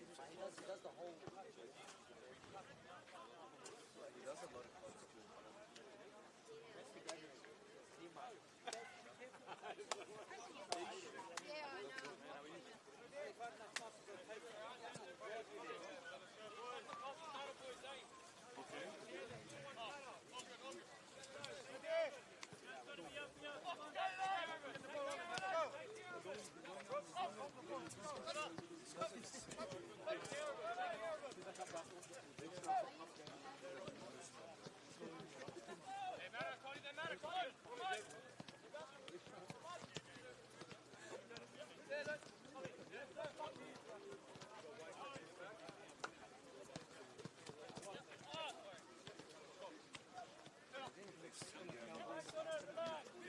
He does the whole. He does a lot of clothes too.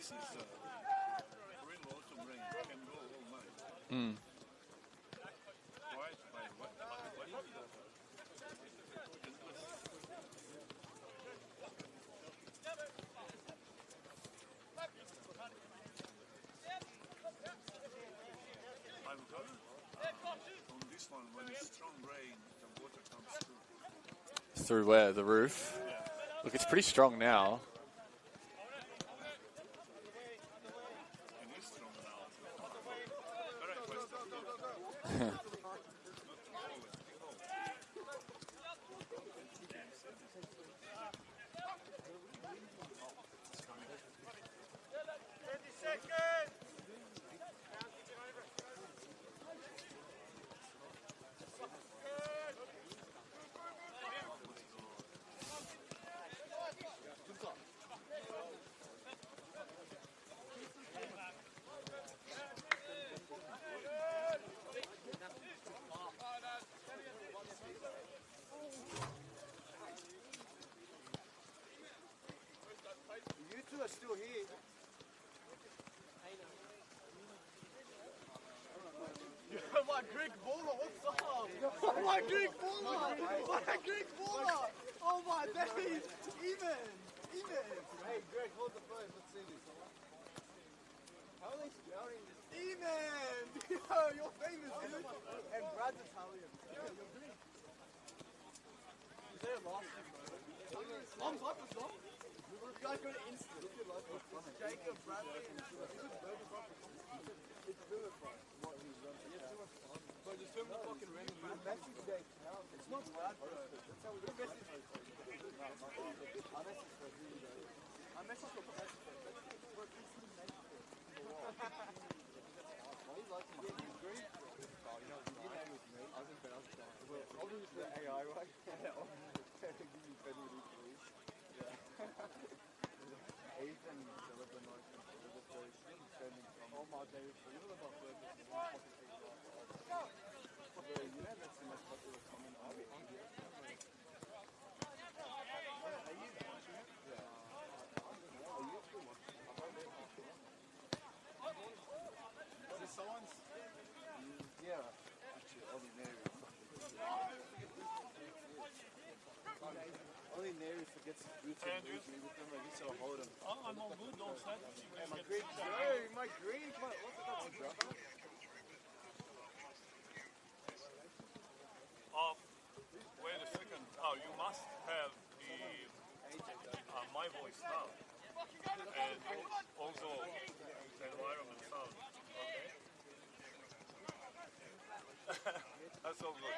This is real autumn rain. Can go all night. Quiet by what? I'm told on this one, when it's strong rain, the water comes through. Through where? The roof? Yeah. Look, it's pretty strong now. It is strong now. Correct. You two are still here. Oh my Greek baller, what's up? Oh my Greek baller! What a Greek baller! Oh my days! Even! Hey, Greg, hold the phone. Let's see this. How are they scouting this? Even! Yo, you're famous, dude! And Brad's Italian. Is there a last name? Mom's life was long. You guys go to Insta. Jacob, Bradley, and It's Philip, bro. What he's running. Yeah, too much fun. Bro, just film the fucking random The message today counts. It's not loud, bro. That's how we do message. I message for professional. He's like my green. Oh, you know, you didn't know it was me. I was in bed, I was dying. Well, obviously the AI, right? Yeah, obviously. Give me federal police. Yeah. Ethan, Philip, and I, they're very spending from all my days. You know about the you know that's the most popular comment on it. someone's. Yeah, actually, only Neri. Only Neri forgets his boots and leaves me with them. I guess I'll hold him. Oh, I'm all good, don't say. Hey, my Greek, hey, my Greek, my, what's it called, brother? Wait a second. Oh, you must have the my voice now, and also the environment sound. Okay. That's all good.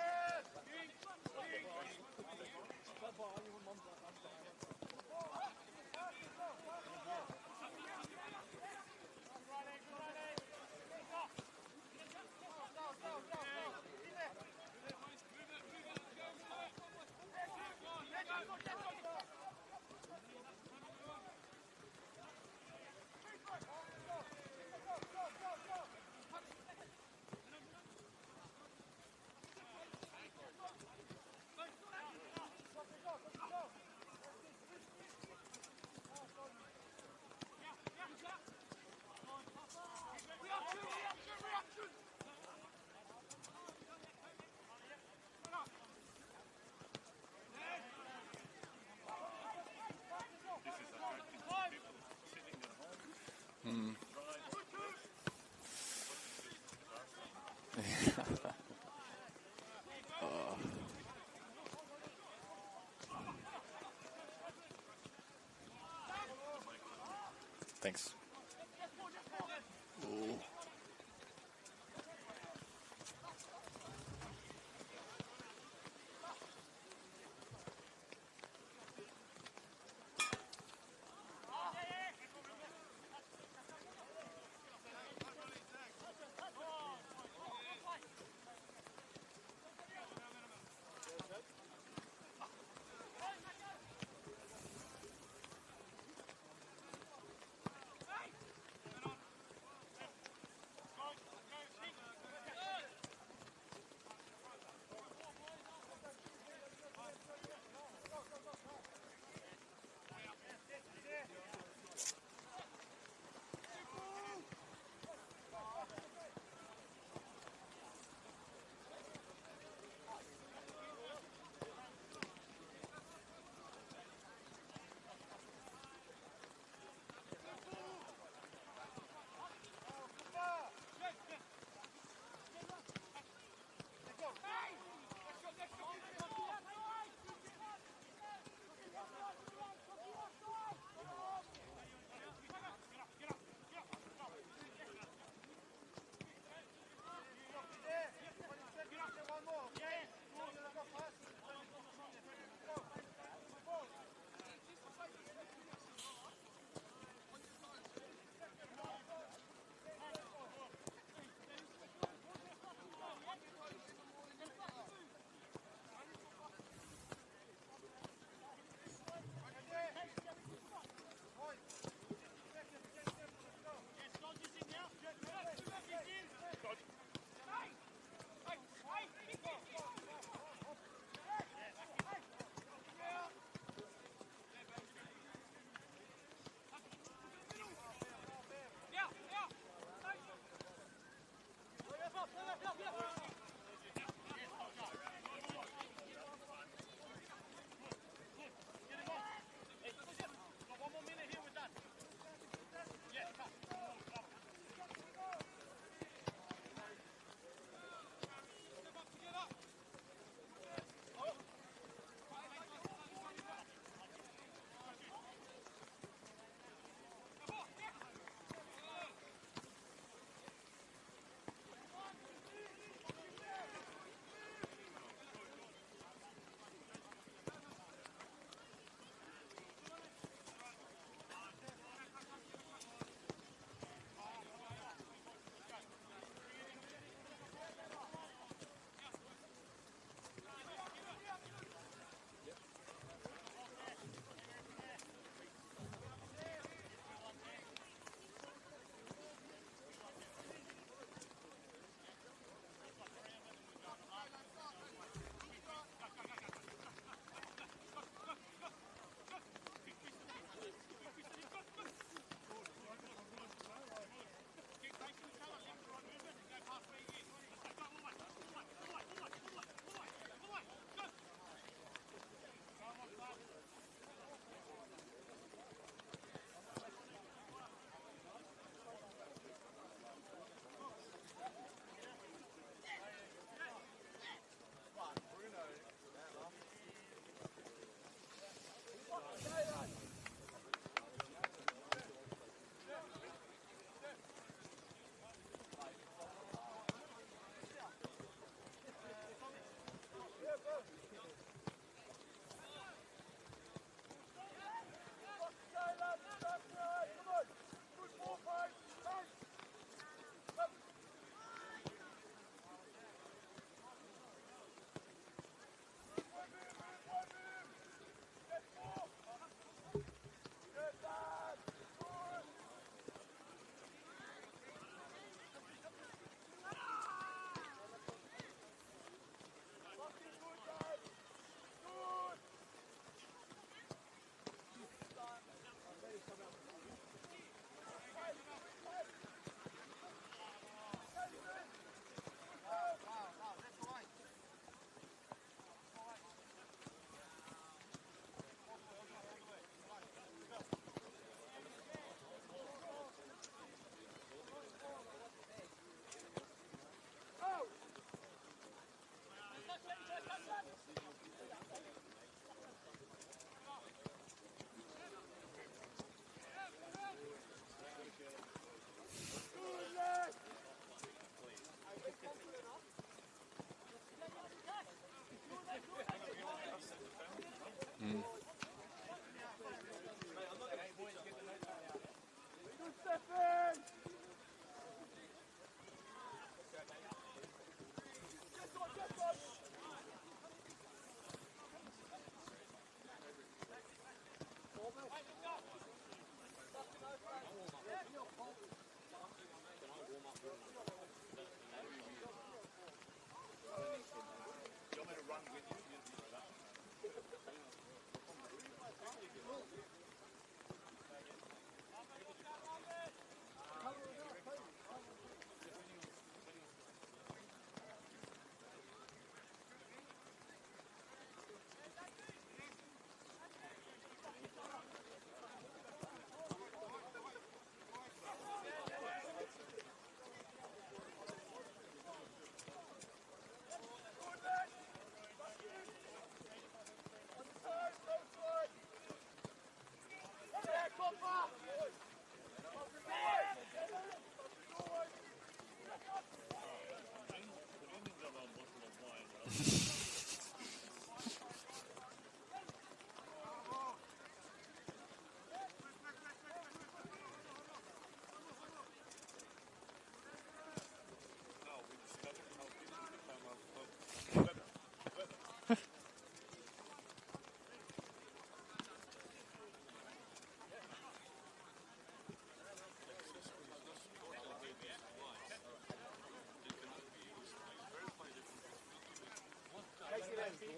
Thanks.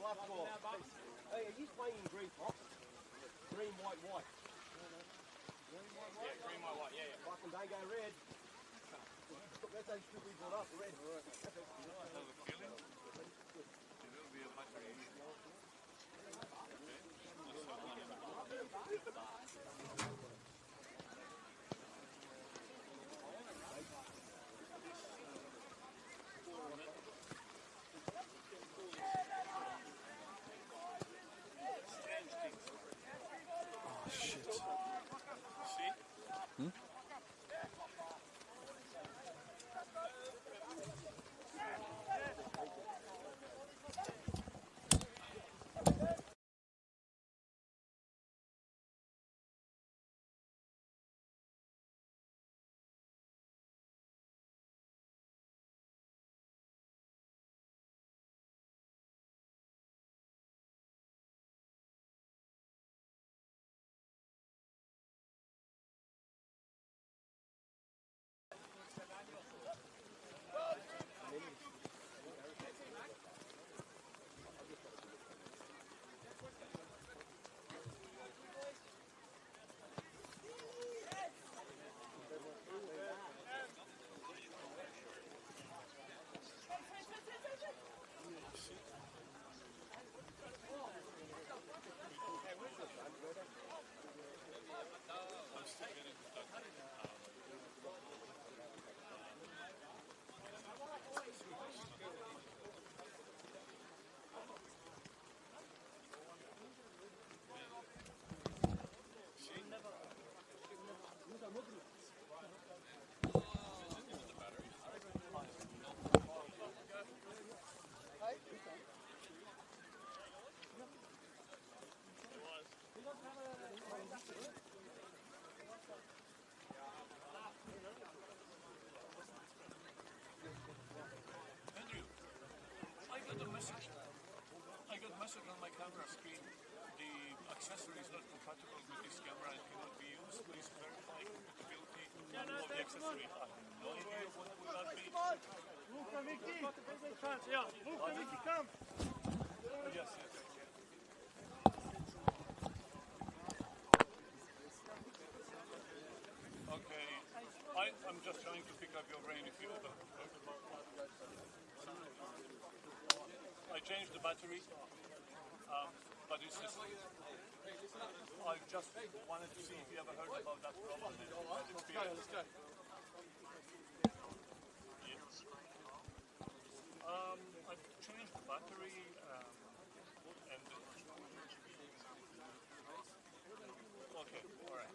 last ball. Hey, are you playing in green top? Green, white, white. Yeah, green, white, yeah, yeah. Fucking don't go red. That's how should we brought up, red. I got a message on my camera screen. The accessory is not compatible with this camera and cannot be used. Please verify compatibility of the accessory. I have no idea what would that be. Luka, Vicky! Yeah, Luka, Vicky, come! Yes. Okay, I'm just trying to pick up your brain if you open. I changed the battery, but it's just, I just wanted to see if you ever heard about that problem and experience. Let's go. I changed the battery and okay, all right.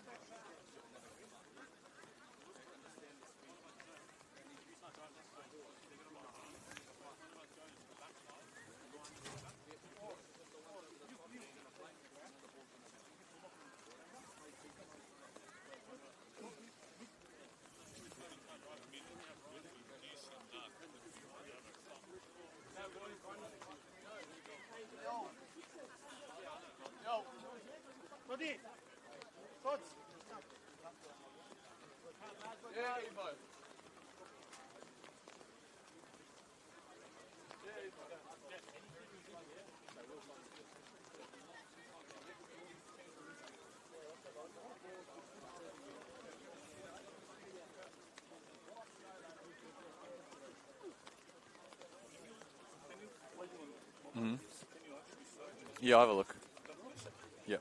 Yo! Cody! Coach! Yeah, Evo. Yeah, I'll have a look. Yeah.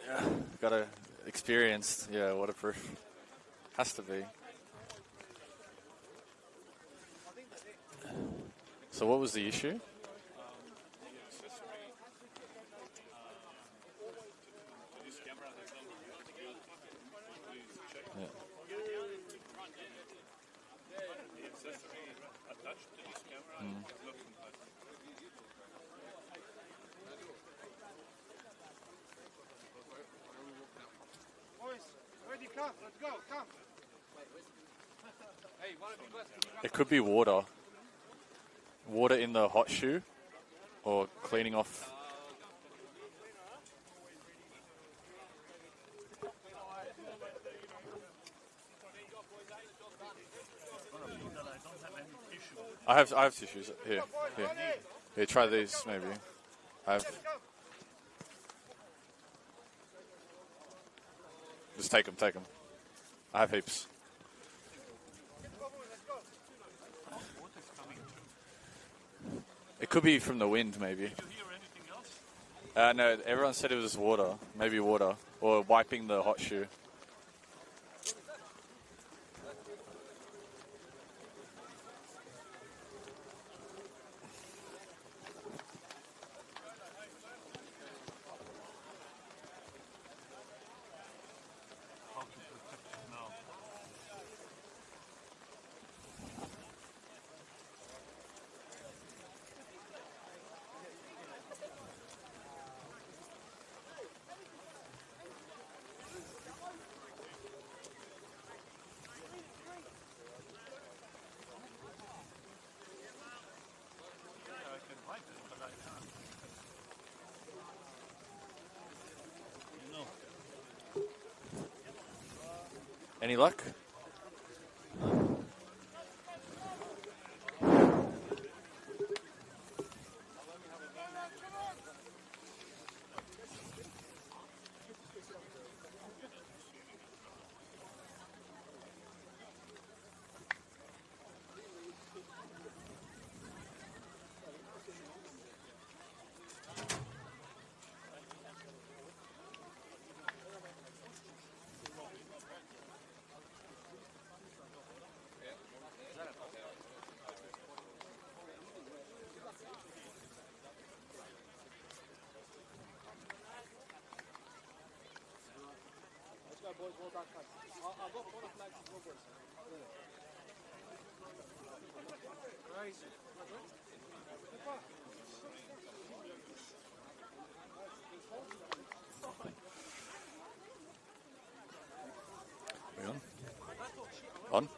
Yeah, got a experienced, waterproof. Has to be. So what was the issue? Boys, ready, come, let's go, come! Hey, one of you guys, can you grab It could be water. Water in the hot shoe, or cleaning off. I have tissues here. Here, try these maybe. Just take them. I have heaps. It could be from the wind, maybe. Did you hear anything else? No, everyone said it was water. Maybe water. Or wiping the hot shoe. How to protect it now? Yeah, I can wipe it, but I can't. Any luck? On.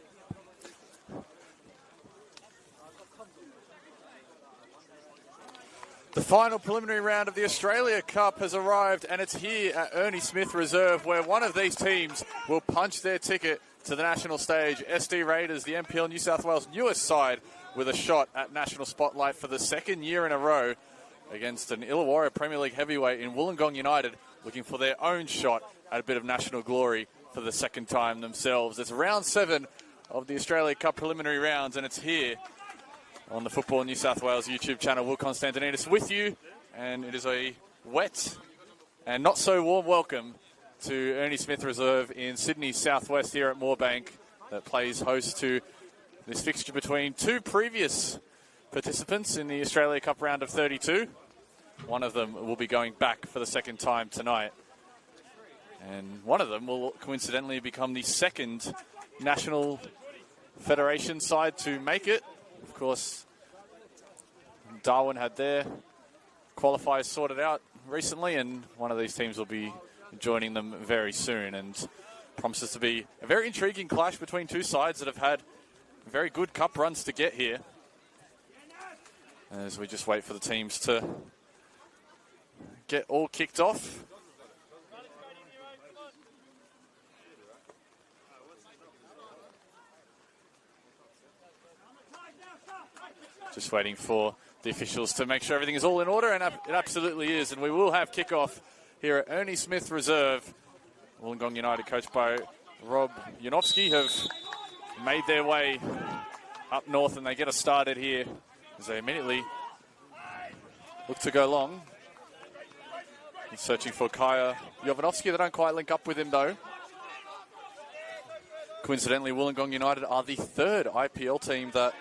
The final preliminary round of the Australia Cup has arrived, and it's here at Ernie Smith Reserve, where one of these teams will punch their ticket to the national stage. SD Raiders, the NPL New South Wales newest side, with a shot at national spotlight for the second year in a row against an Illawarra Premier League heavyweight in Wollongong United, looking for their own shot at a bit of national glory for the second time themselves. It's round 7 of the Australia Cup preliminary rounds, and it's here on the Football New South Wales YouTube channel. Will Constantinidis with you, and it is a wet and not so warm welcome to Ernie Smith Reserve in Sydney Southwest here at Moorebank, that plays host to this fixture between two previous participants in the Australia Cup round of 32. One of them will be going back for the second time tonight, and one of them will coincidentally become the second National Federation side to make it. Of course, Darwin had their qualifiers sorted out recently, and one of these teams will be joining them very soon, and promises to be a very intriguing clash between two sides that have had very good cup runs to get here, as we just wait for the teams to get all kicked off. Just waiting for the officials to make sure everything is all in order, and it absolutely is. And we will have kickoff here at Ernie Smith Reserve. Wollongong United, coached by Rob Janowski, have made their way up north, and they get us started here as they immediately look to go long. He's searching for Kaya Jovanovski. They don't quite link up with him, though. Coincidentally, Wollongong United are the third IPL team that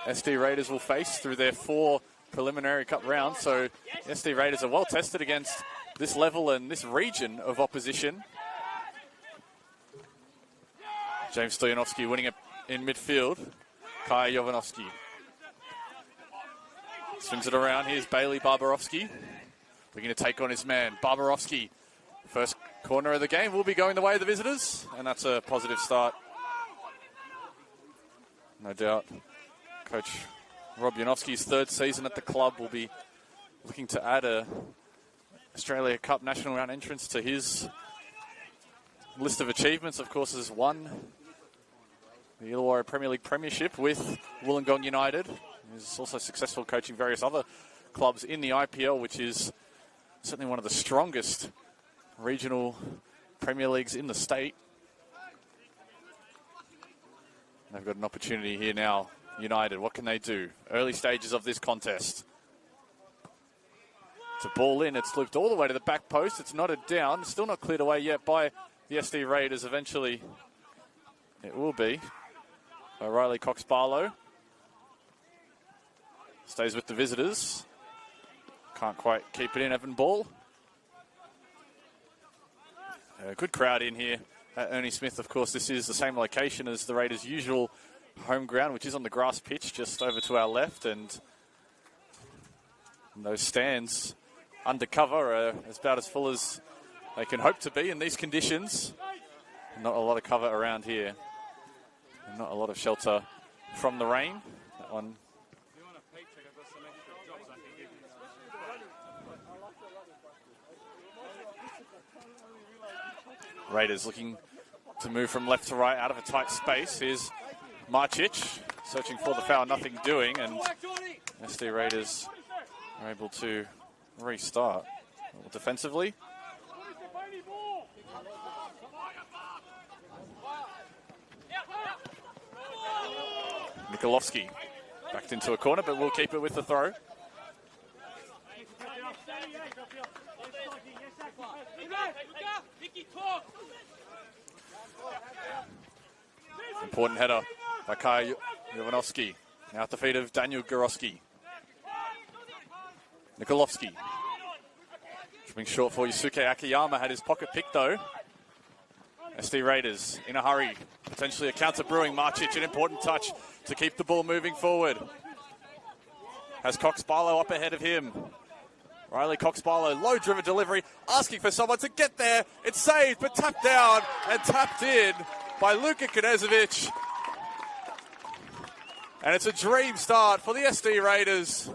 SD Raiders will face through their 4 preliminary cup rounds. So SD Raiders are well tested against this level and this region of opposition. James Stoyanovsky winning it in midfield. Kaya Jovanovski swings it around. Here's Bailey Barbarovsky looking to take on his man. Barbarovsky, first corner of the game, will be going the way of the visitors, and that's a positive start, no doubt. Coach Rob Janowski's third season at the club will be looking to add a Australia Cup National Round entrance to his list of achievements. Of course, has won the Illawarra Premier League Premiership with Wollongong United. He's also successful coaching various other clubs in the IPL, which is certainly one of the strongest regional Premier Leagues in the state. They've got an opportunity here now. United, what can they do? Early stages of this contest. It's a ball in. It's looped all the way to the back post. It's knotted down. Still not cleared away yet by the SD Raiders. Eventually, it will be. By Riley Cox-Barlow. Stays with the visitors. Can't quite keep it in. Evan Ball. A good crowd in here at Ernie Smith. Of course, this is the same location as the Raiders' usual home ground, which is on the grass pitch just over to our left. And those stands undercover are about as full as they can hope to be in these conditions. Not a lot of cover around here. And not a lot of shelter from the rain. That one. Raiders looking to move from left to right out of a tight space. Here's Marcic searching for the foul, nothing doing, and SD Raiders are able to restart defensively. Nikolovsky backed into a corner, but we'll keep it with the throw. Important header by Kai Jovanovski. Now at the feet of Daniel Gorowski. Nikolovsky. Coming short for Yusuke Akiyama. Had his pocket picked though. SD Raiders in a hurry. Potentially a counter brewing. Marcic, an important touch to keep the ball moving forward. Has Cox-Barlow up ahead of him. Riley Cox-Barlow, low driven delivery, asking for someone to get there. It's saved, but tapped down and tapped in by Luka Knezovic. And it's a dream start for the SD Raiders.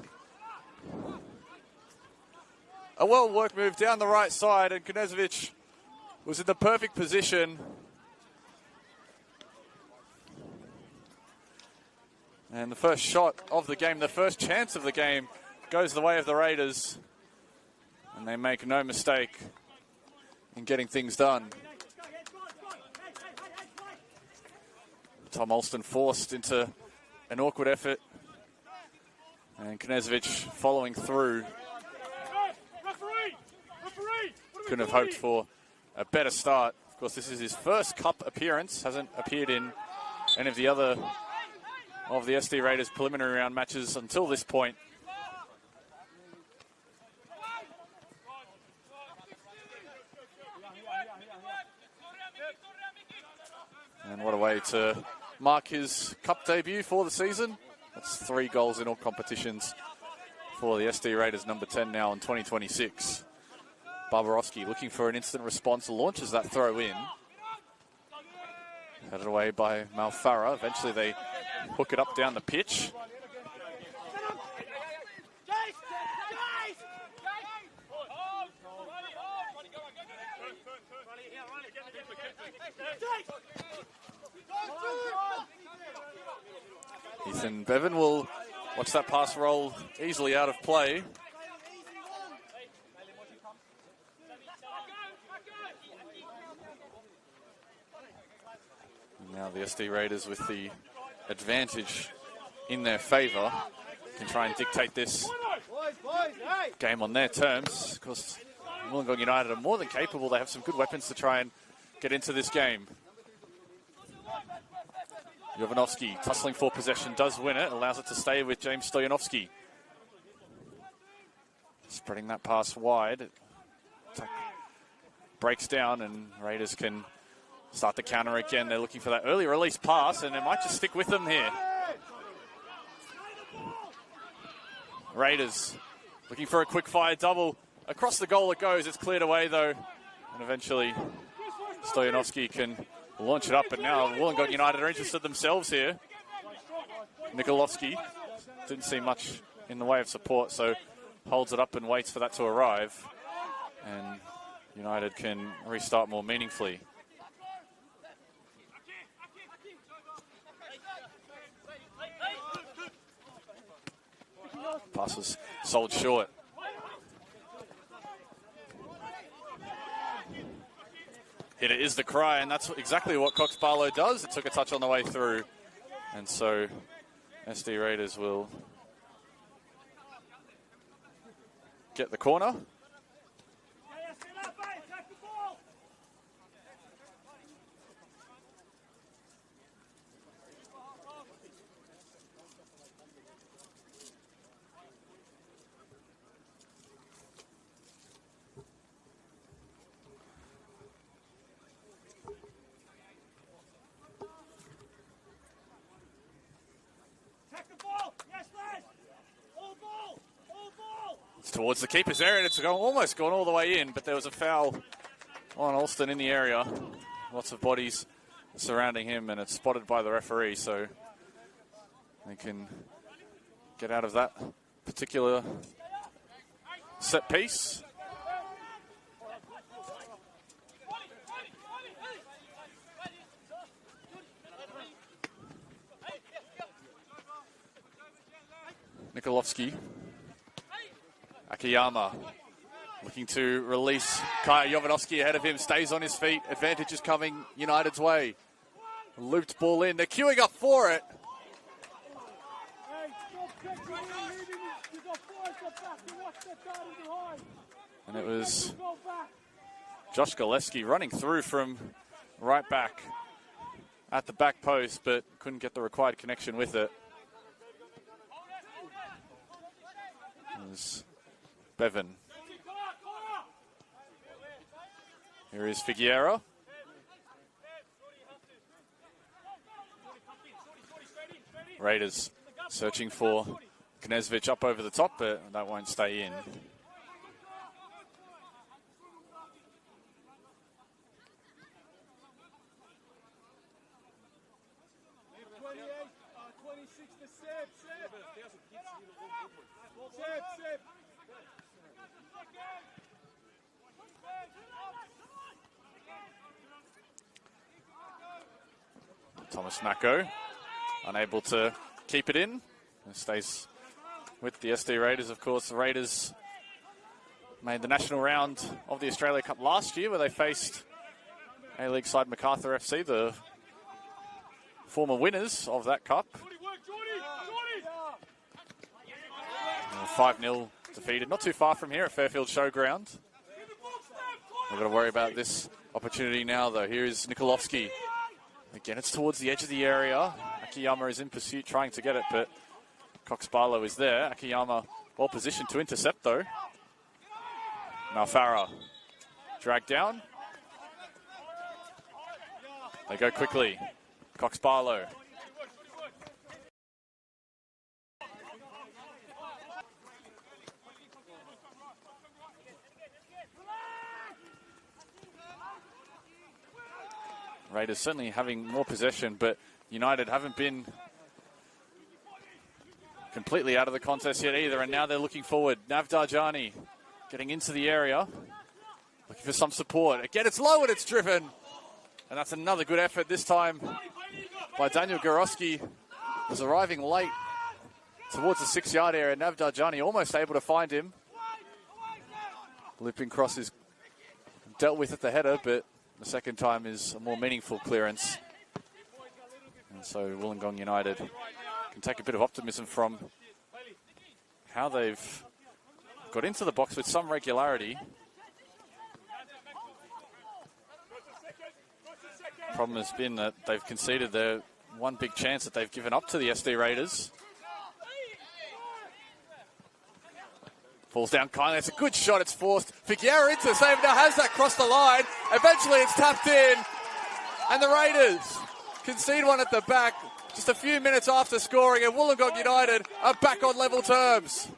A well-worked move down the right side, and Knezovic was in the perfect position. And the first shot of the game, the first chance of the game, goes the way of the Raiders. And they make no mistake in getting things done. Tom Alston forced into an awkward effort. And Knezovic following through. Couldn't have hoped for a better start. Of course, this is his first cup appearance. Hasn't appeared in any of the other of the SD Raiders preliminary round matches until this point. And what a way to mark his cup debut for the season. That's 3 goals in all competitions for the SD Raiders, number 10 now in 2026. Barbarowski looking for an instant response, launches that throw in. Headed away by Malfarra. Eventually they hook it up down the pitch. Ethan Bevan will watch that pass roll easily out of play. Now the SD Raiders with the advantage in their favour can try and dictate this game on their terms. Of course, Wollongong United are more than capable. They have some good weapons to try and get into this game. Jovanovski tussling for possession, does win it, allows it to stay with James Stoyanovski. Spreading that pass wide. Breaks down and Raiders can start the counter again. They're looking for that early release pass and it might just stick with them here. Raiders looking for a quick fire double. Across the goal it goes. It's cleared away though. And eventually Stoyanovski can launch it up. But now Wollongong United are interested themselves here. Nikolovsky didn't see much in the way of support, so holds it up and waits for that to arrive. And United can restart more meaningfully. Pass was sold short. Hitter is the cry, and that's exactly what Cox Barlow does. It took a touch on the way through. And so SD Raiders will get the corner. Towards the keeper's area, and it's almost gone all the way in, but there was a foul on Alston in the area. Lots of bodies surrounding him, and it's spotted by the referee, so they can get out of that particular set piece. Nikolovsky. Akiyama looking to release Kaya Jovanovski ahead of him, stays on his feet. Advantage is coming United's way. Looped ball in, they're queuing up for it. And it was Josh Gillespie running through from right back at the back post, but couldn't get the required connection with it. It was Bevan. Here is Figueroa. Raiders searching for Knezvich up over the top, but that won't stay in. Thomas Mako, unable to keep it in. It stays with the SD Raiders, of course. The Raiders made the national round of the Australia Cup last year, where they faced A-League side MacArthur FC, the former winners of that cup. 5-0 defeated, not too far from here at Fairfield Showground. We've got to worry about this opportunity now, though. Here is Nikolovsky. Again, it's towards the edge of the area. Akiyama is in pursuit, trying to get it, but Cox Barlow is there. Akiyama well positioned to intercept, though. Now Farah dragged down. They go quickly. Cox Barlow. Raiders certainly having more possession, but United haven't been completely out of the contest yet either, and now they're looking forward. Nav Darjani getting into the area, looking for some support. Again, it's low and it's driven, and that's another good effort this time by Daniel Gorosky. Was arriving late towards the 6-yard area. Nav Darjani almost able to find him. Looping cross is dealt with at the header, but the second time is a more meaningful clearance. And so Wollongong United can take a bit of optimism from how they've got into the box with some regularity. Problem has been that they've conceded their one big chance that they've given up to the SD Raiders. Falls down kindly. It's a good shot. It's forced. Figueroa into the save. Now has that crossed the line. Eventually it's tapped in. And the Raiders concede one at the back just a few minutes after scoring. And Wollongong United are back on level terms.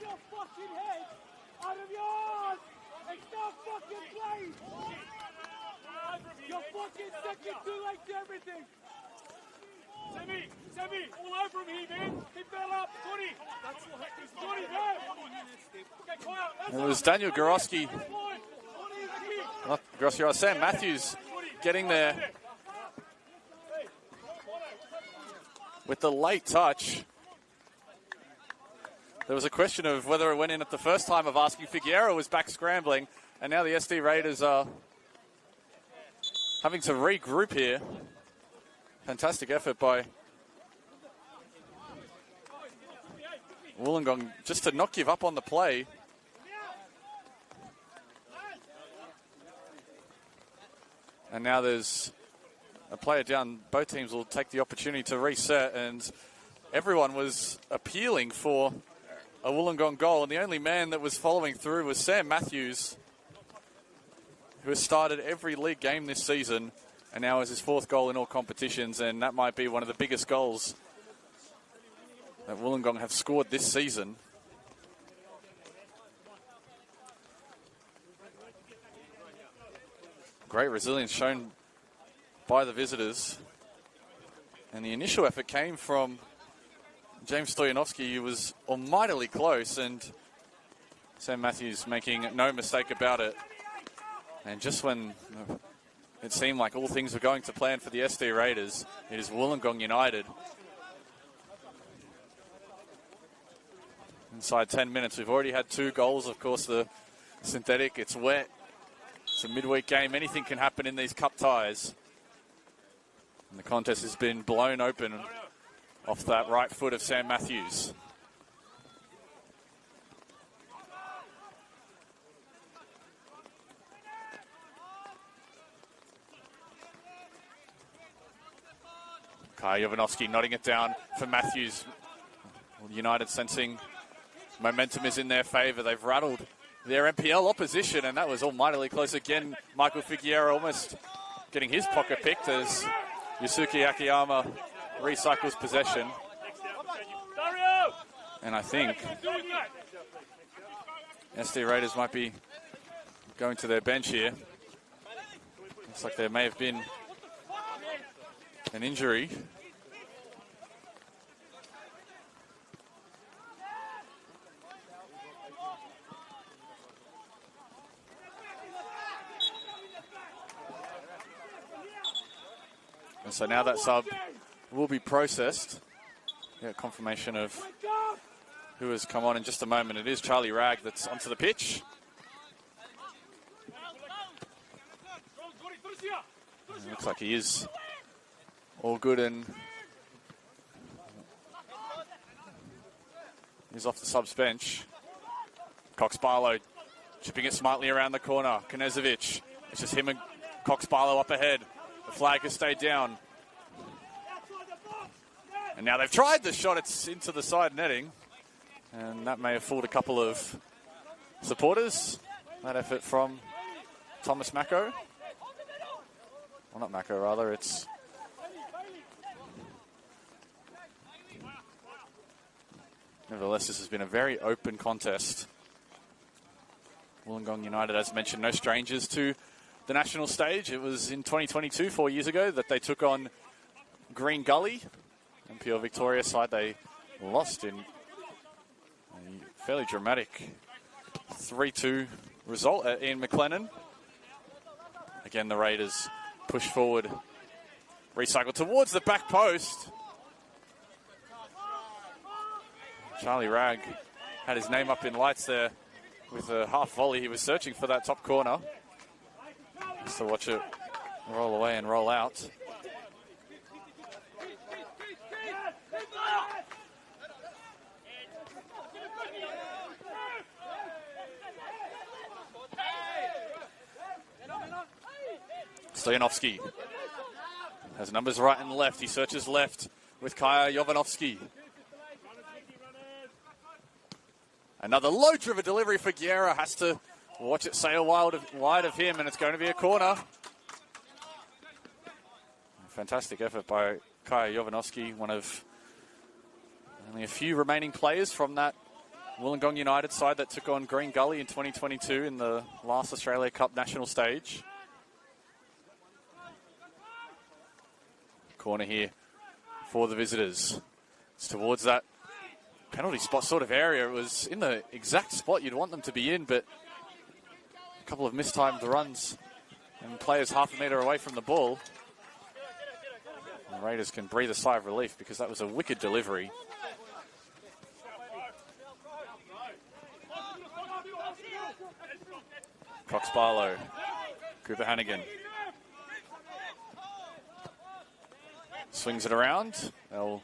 Semi, all over him here, man. Keep that up, 20. That's what happens, 20, It was Daniel Gorosky. Not Gorosky, Sam Matthews getting there with the late touch. there was a question of whether it went in at the first time of asking. Figueroa was back scrambling, and now the SD Raiders are having to regroup here. Fantastic effort by Wollongong just to not give up on the play. And now there's a player down. Both teams will take the opportunity to reset, and everyone was appealing for a Wollongong goal, and the only man that was following through was Sam Matthews, who has started every league game this season and now has his 4th goal in all competitions, and that might be one of the biggest goals that Wollongong have scored this season. Great resilience shown by the visitors. And the initial effort came from James Stoyanovsky, who was almightily close, and Sam Matthews making no mistake about it. And just when it seemed like all things were going to plan for the SD Raiders, it is Wollongong United. Inside 10 minutes, we've already had 2 goals. Of course, the synthetic, it's wet. It's a midweek game. Anything can happen in these cup ties. And the contest has been blown open off that right foot of Sam Matthews. Kai Jovanovski nodding it down for Matthews. United sensing momentum is in their favour. They've rattled their MPL opposition, and that was almightily close again. Michael Figueroa almost getting his pocket picked as Yusuke Akiyama recycles possession. And I think SD Raiders might be going to their bench here. Looks like there may have been an injury. And so now that sub will be processed. Get confirmation of who has come on in just a moment. It is Charlie Ragg that's onto the pitch. And it looks like he is all good and he's off the subs bench. Cox Barlow chipping it smartly around the corner. Knezovic. It's just him and Cox Barlow up ahead. The flag has stayed down. And now they've tried the shot. It's into the side netting. And that may have fooled a couple of supporters. That effort from Thomas Mako. Well, not Mako, rather. It's nevertheless, this has been a very open contest. Wollongong United, as mentioned, no strangers to the national stage. It was in 2022, 4 years ago, that they took on Green Gully. MPL Victoria side they lost in a fairly dramatic 3-2 result at Ian McLennan. Again, the Raiders push forward, recycle towards the back post. Charlie Ragg had his name up in lights there with a half volley. He was searching for that top corner. Just to watch it roll away and roll out. Stoyanovsky has numbers right and left. He searches left with Kaya Jovanovski. Another low-driven delivery for Guerra. Has to watch it sail wide of him, and it's going to be a corner. Fantastic effort by Kaya Jovanovski, one of only a few remaining players from that Wollongong United side that took on Green Gully in 2022 in the last Australia Cup national stage. Corner here for the visitors. It's towards that penalty spot sort of area. It was in the exact spot you'd want them to be in, but a couple of mistimed runs and players half a metre away from the ball. The Raiders can breathe a sigh of relief because that was a wicked delivery. Cox Barlow. Cooper Hannigan. Swings it around. They'll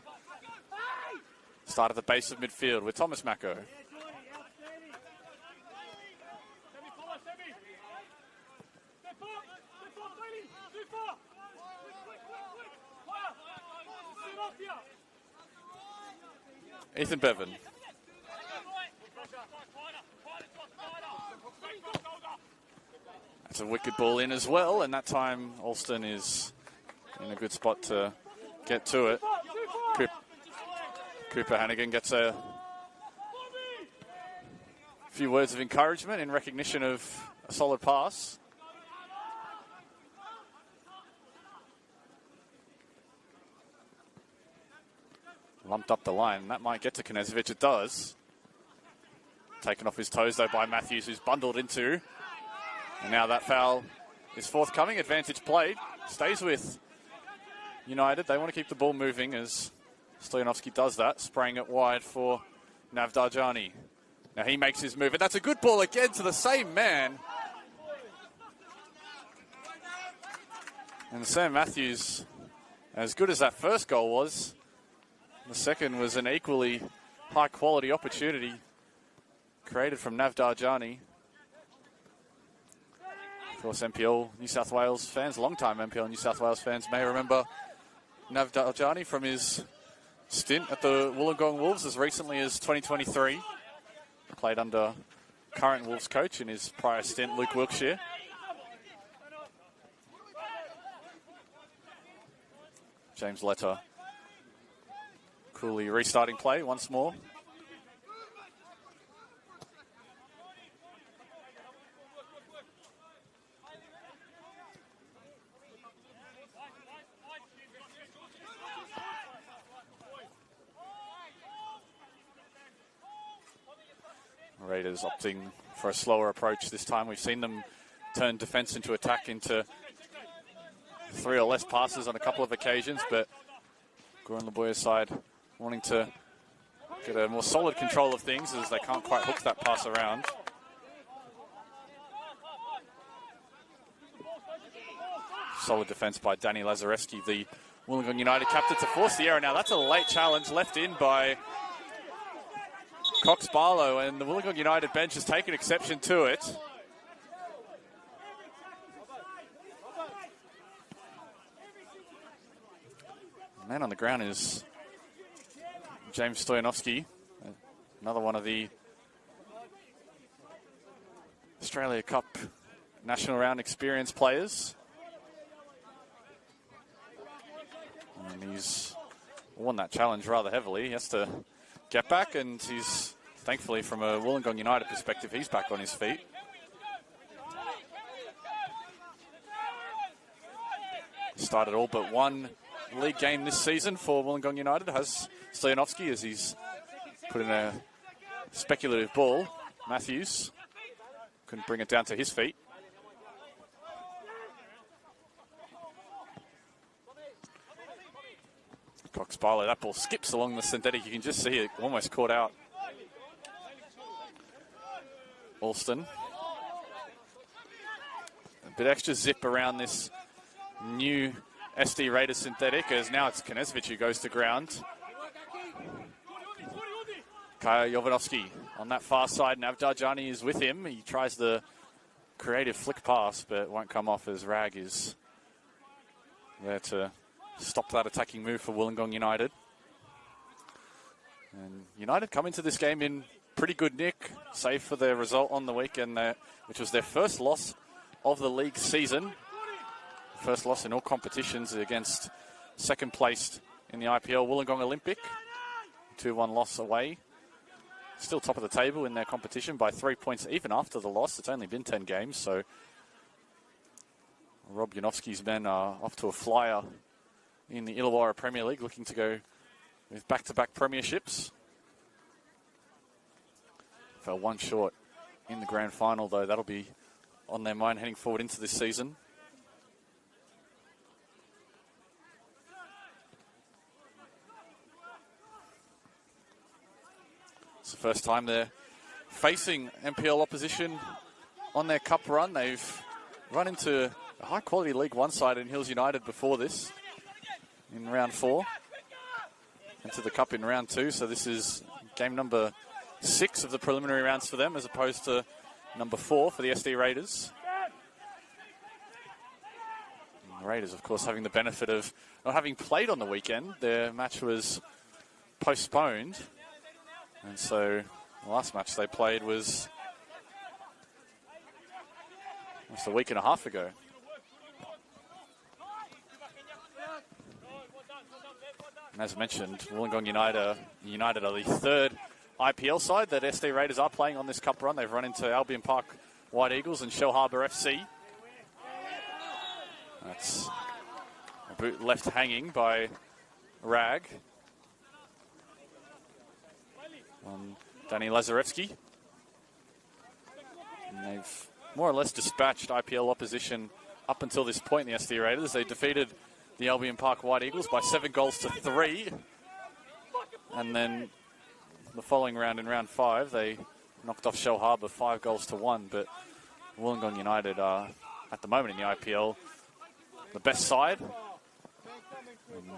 start at the base of midfield with Thomas Mako. Ethan Bevan. That's a wicked ball in as well, and that time Alston is in a good spot to get to it. Cooper Hannigan gets a few words of encouragement in recognition of a solid pass. Lumped up the line. That might get to Knezovic. It does. Taken off his toes, though, by Matthews, who's bundled into. And now that foul is forthcoming. Advantage played. Stays with United. They want to keep the ball moving as Stoyanovski does that, spraying it wide for Navdarjani. Now he makes his move, and that's a good ball again to the same man. And Sam Matthews, as good as that first goal was, the second was an equally high-quality opportunity created from Navdarjani. Of course, NPL New South Wales fans, long-time NPL New South Wales fans, may remember Navdarjani from his stint at the Wollongong Wolves as recently as 2023. Played under current Wolves coach in his prior stint, Luke Wilkshire. James Letter coolly restarting play once more. Raiders opting for a slower approach this time. We've seen them turn defence into attack into 3 or less passes on a couple of occasions, but Goran Laboya's side wanting to get a more solid control of things as they can't quite hook that pass around. Solid defence by Danny Lazareski, the Wollongong United captain, to force the error. Now that's a late challenge left in by Cox Barlow, and the Wollongong United bench has taken exception to it. The man on the ground is James Stoyanovski, another one of the Australia Cup National Round experience players. And he's won that challenge rather heavily. He has to get back, and he's, thankfully from a Wollongong United perspective, he's back on his feet. Started all but one league game this season for Wollongong United, has Stoyanovski, as he's put in a speculative ball. Matthews couldn't bring it down to his feet. Cox Barlow, that ball skips along the synthetic. You can just see it almost caught out Alston. A bit extra zip around this new SD Raiders synthetic, as now it's Knezovic who goes to ground. Kaya Jovanovski on that far side. Navdarjani is with him. He tries the creative flick pass, but it won't come off as Rag is there to stop that attacking move for Wollongong United. And United come into this game in pretty good nick, save for their result on the weekend, which was their first loss of the league season. First loss in all competitions against second placed in the IPL Wollongong Olympic. 2-1 loss away. Still top of the table in their competition by 3 points even after the loss. It's only been 10 games, so Rob Janowski's men are off to a flyer in the Illawarra Premier League, looking to go with back-to-back premierships. Fell one short in the grand final, though. That'll be on their mind heading forward into this season. It's the first time they're facing NPL opposition on their cup run. They've run into a high-quality League One side in Hills United before this in round 4. Into the cup in round 2, so this is game number 6 of the preliminary rounds for them as opposed to number 4 for the SD Raiders. And the Raiders, of course, having the benefit of not having played on the weekend. Their match was postponed, and so the last match they played was almost a week and a half ago. And as mentioned, Wollongong United are the 3rd IPL side that SD Raiders are playing on this cup run. They've run into Albion Park White Eagles and Shell Harbour FC. That's a boot left hanging by Rag on Danny Lazarevsky. And they've more or less dispatched IPL opposition up until this point in the SD Raiders. They defeated the Albion Park White Eagles by 7 goals to 3. And then the following round, in round 5, they knocked off Shell Harbour 5 goals to 1. But Wollongong United are, at the moment in the IPL, the best side. And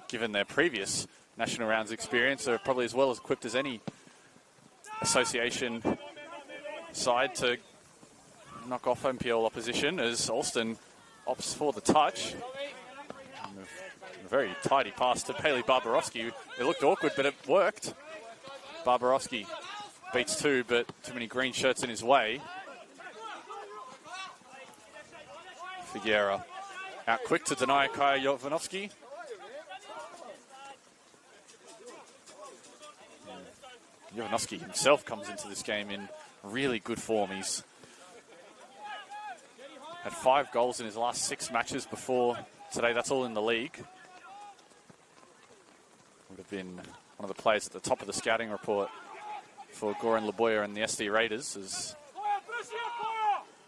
given their previous national rounds experience, they're probably as well equipped as any association side to knock off MPL opposition, as Alston opts for the touch. A very tidy pass to Bailey Barbarowski. It looked awkward, but it worked. Barbarowski beats 2, but too many green shirts in his way. Figuera out quick to deny Kaya Jovanovski. Jovanovski himself comes into this game in really good form. He's had 5 goals in his last 6 matches before today. That's all in the league. Would have been one of the players at the top of the scouting report for Goran Laboya and the SD Raiders. As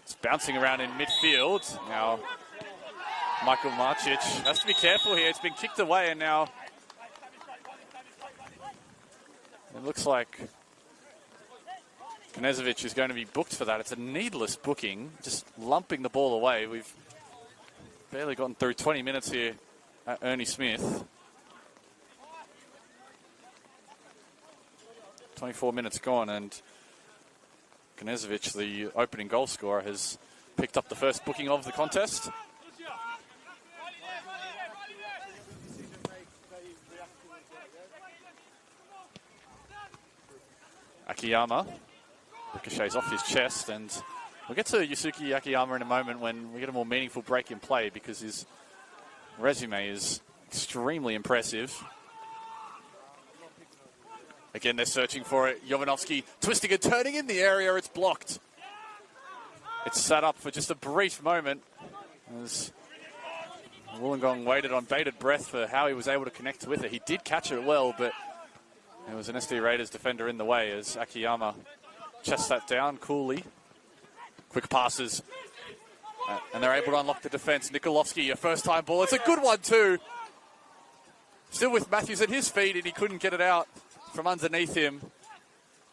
it's bouncing around in midfield. Now, Michael Marcic has to be careful here. It's been kicked away, and now it looks like Knezovic is going to be booked for that. It's a needless booking, just lumping the ball away. We've barely gotten through 20 minutes here at Ernie Smith. 24 minutes gone, and Knezovic, the opening goal scorer, has picked up the first booking of the contest. Akiyama ricochets off his chest, and we'll get to Yusuke Akiyama in a moment when we get a more meaningful break in play, because his resume is extremely impressive. Again, they're searching for it. Jovanovski twisting and turning in the area. It's blocked. It's sat up for just a brief moment as Wollongong waited on bated breath for how he was able to connect with it. He did catch it well, but there was an SD Raiders defender in the way as Akiyama chests that down coolly. Quick passes. And they're able to unlock the defence. Nikolovsky, a first-time ball. It's a good one too. Still with Matthews at his feet, and he couldn't get it out from underneath him.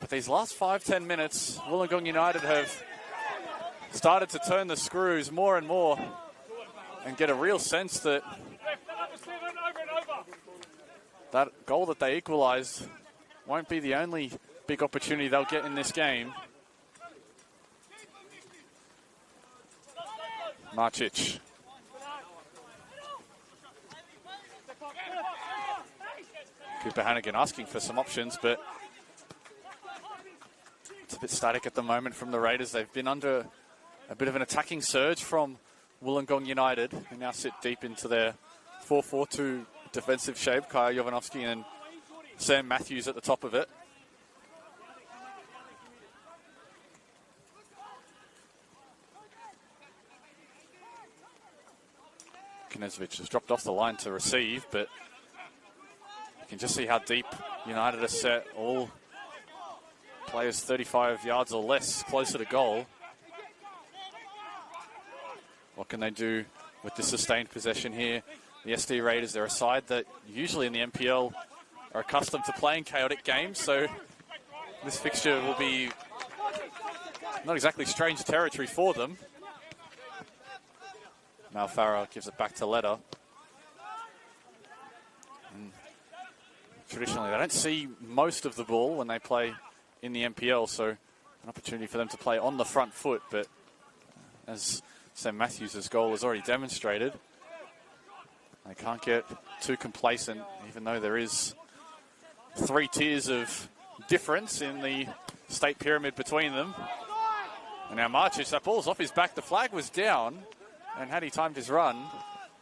But these last 5-10 minutes, Wollongong United have started to turn the screws more and more and get a real sense that that goal that they equalised won't be the only big opportunity they'll get in this game. Marcic. Cooper Hannigan asking for some options, but it's a bit static at the moment from the Raiders. They've been under a bit of an attacking surge from Wollongong United. They now sit deep into their 4-4-2 defensive shape. Kaya Jovanovski and Sam Matthews at the top of it. Knezovic has dropped off the line to receive, but you can just see how deep United are set. All players 35 yards or less closer to goal. What can they do with the sustained possession here? The SD Raiders, they're a side that usually in the MPL are accustomed to playing chaotic games, so this fixture will be not exactly strange territory for them. Malfarra gives it back to Leder. Traditionally, they don't see most of the ball when they play in the NPL, so an opportunity for them to play on the front foot, but as Sam Matthews' goal has already demonstrated, they can't get too complacent, even though there is 3 tiers of difference in the state pyramid between them. And now Marchich, that ball's off his back. The flag was down, and had he timed his run,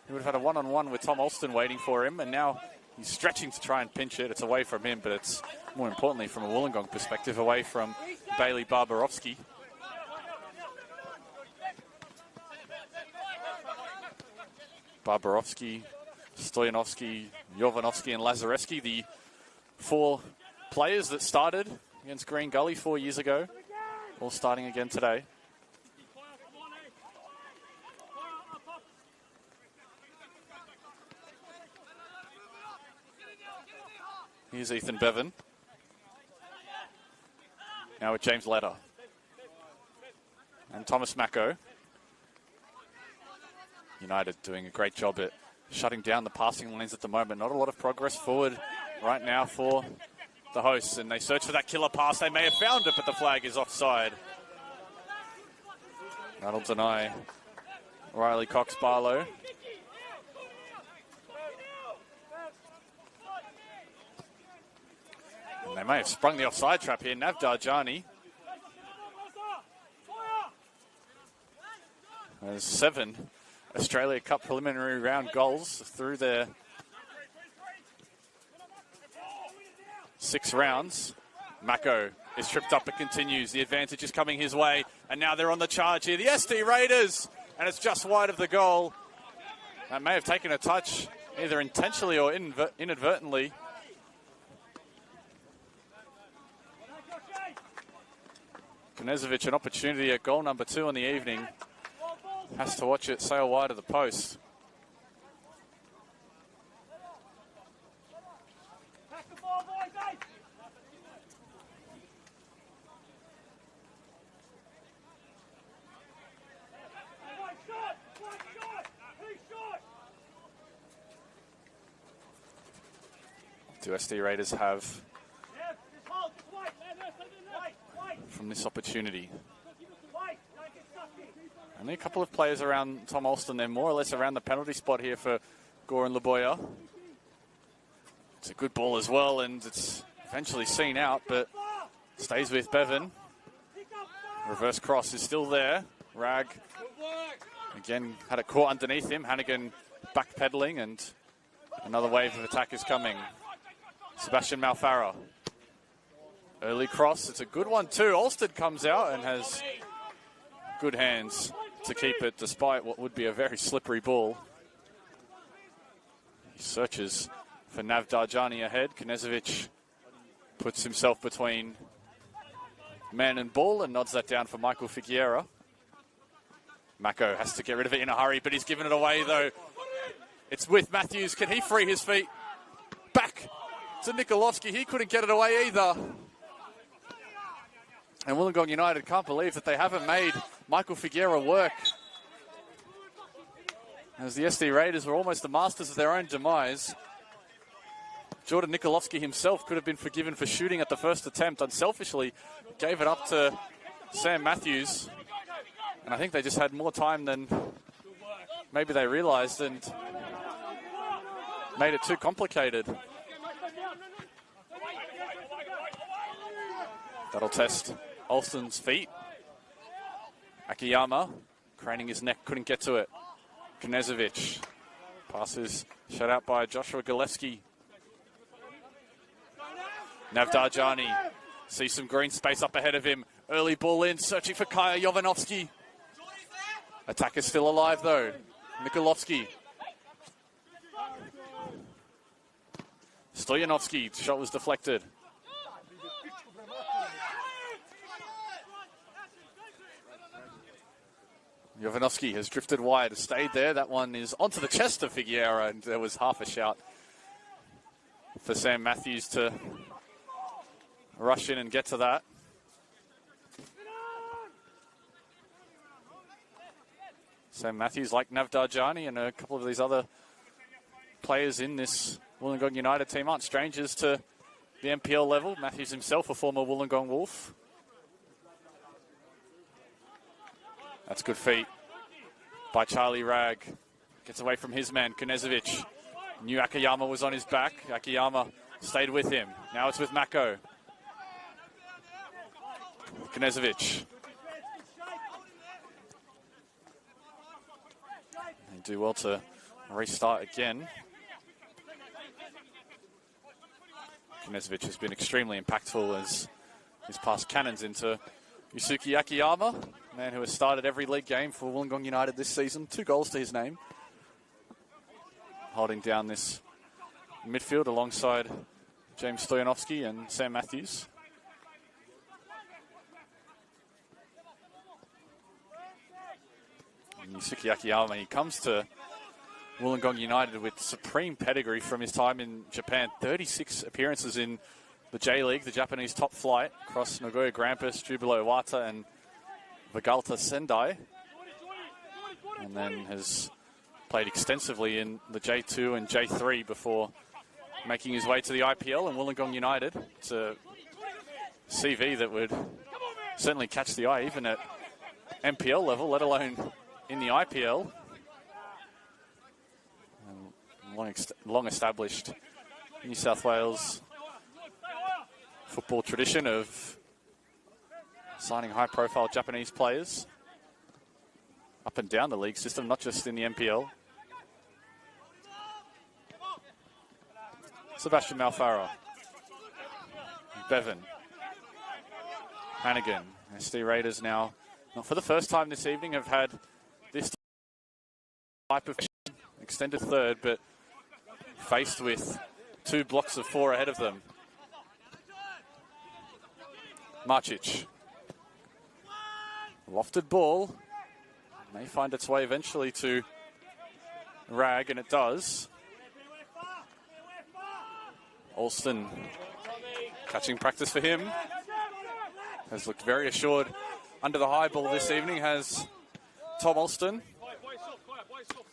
he would have had a one-on-one with Tom Alston waiting for him, and now he's stretching to try and pinch it. It's away from him, but it's more importantly from a Wollongong perspective, away from Bailey Barbarovsky. Barbarovsky, Stoyanovsky, Jovanovsky and Lazareski, the 4 players that started against Green Gully 4 years ago, all starting again today. Here's Ethan Bevan. Now with James Leder. And Thomas Mako. United doing a great job at shutting down the passing lanes at the moment. Not a lot of progress forward right now for the hosts. And they search for that killer pass. They may have found it, but the flag is offside. That'll deny Riley Cox-Barlow. And they may have sprung the offside trap here. Nav Darjani. There's 7 Australia Cup preliminary round goals through their 6 rounds. Mako is tripped up but continues. The advantage is coming his way. And now they're on the charge here. The SD Raiders. And it's just wide of the goal. That may have taken a touch either intentionally or inadvertently. Knezovic, an opportunity at goal number 2 in the evening. Has to watch it sail wide of the post. Do SD Raiders have from this opportunity? Only a couple of players around Tom Alston. They're more or less around the penalty spot here for Gore and Laboya. It's a good ball as well, and it's eventually seen out, but stays with Bevan. Reverse cross is still there. Rag again had it caught underneath him. Hannigan backpedaling, and another wave of attack is coming. Sebastian Malfarra. Early cross. It's a good one too. Alston comes out and has good hands to keep it despite what would be a very slippery ball. He searches for Nav Darjani ahead. Knezovic puts himself between man and ball and nods that down for Michael Figueira. Mako has to get rid of it in a hurry, but he's given it away though. It's with Matthews. Can he free his feet? Back to Nikolovsky. He couldn't get it away either. And Wollongong United can't believe that they haven't made Michael Figueira work. As the SD Raiders were almost the masters of their own demise. Jordan Nikolovsky himself could have been forgiven for shooting at the first attempt. Unselfishly gave it up to Sam Matthews. And I think they just had more time than maybe they realised and made it too complicated. That'll test Alston's feet. Akiyama craning his neck, couldn't get to it. Knezovic passes shut out by Joshua Gillespie. Nav Darjani sees some green space up ahead of him. Early ball in, searching for Kaya Jovanovsky. Attack is still alive though. Nikolovsky. Stoyanovsky, shot was deflected. Jovanovsky has drifted wide, stayed there. That one is onto the chest of Figueira, and there was half a shout for Sam Matthews to rush in and get to that. Sam Matthews, like Navdarjani and a couple of these other players in this Wollongong United team, aren't strangers to the NPL level. Matthews himself, a former Wollongong Wolf. That's good feet by Charlie Ragg. Gets away from his man, Kunezovic. Knew Akiyama was on his back. Akiyama stayed with him. Now it's with Mako. Kunezovic. They do well to restart again. Kunezovic has been extremely impactful as he's passed cannons into Yusuke Akiyama, a man who has started every league game for Wollongong United this season. 2 goals to his name. Holding down this midfield alongside James Stoyanovsky and Sam Matthews. And Yusuke Akiyama, he comes to Wollongong United with supreme pedigree from his time in Japan. 36 appearances in the J-League, the Japanese top flight, across Nagoya Grampus, Jubilo Iwata and Vegalta Sendai. And then has played extensively in the J2 and J3 before making his way to the IPL and Wollongong United. It's a CV that would certainly catch the eye, even at NPL level, let alone in the IPL. Long established New South Wales football tradition of signing high-profile Japanese players up and down the league system, not just in the NPL. Sebastian Malfaro. Bevan. Hannigan. SD Raiders now, not for the first time this evening, have had this type of extended third, but faced with 2 blocks of 4 ahead of them. Marcic. Lofted ball. May find its way eventually to Ragg, and it does. Alston, catching practice for him. Has looked very assured under the high ball this evening, has Tom Alston.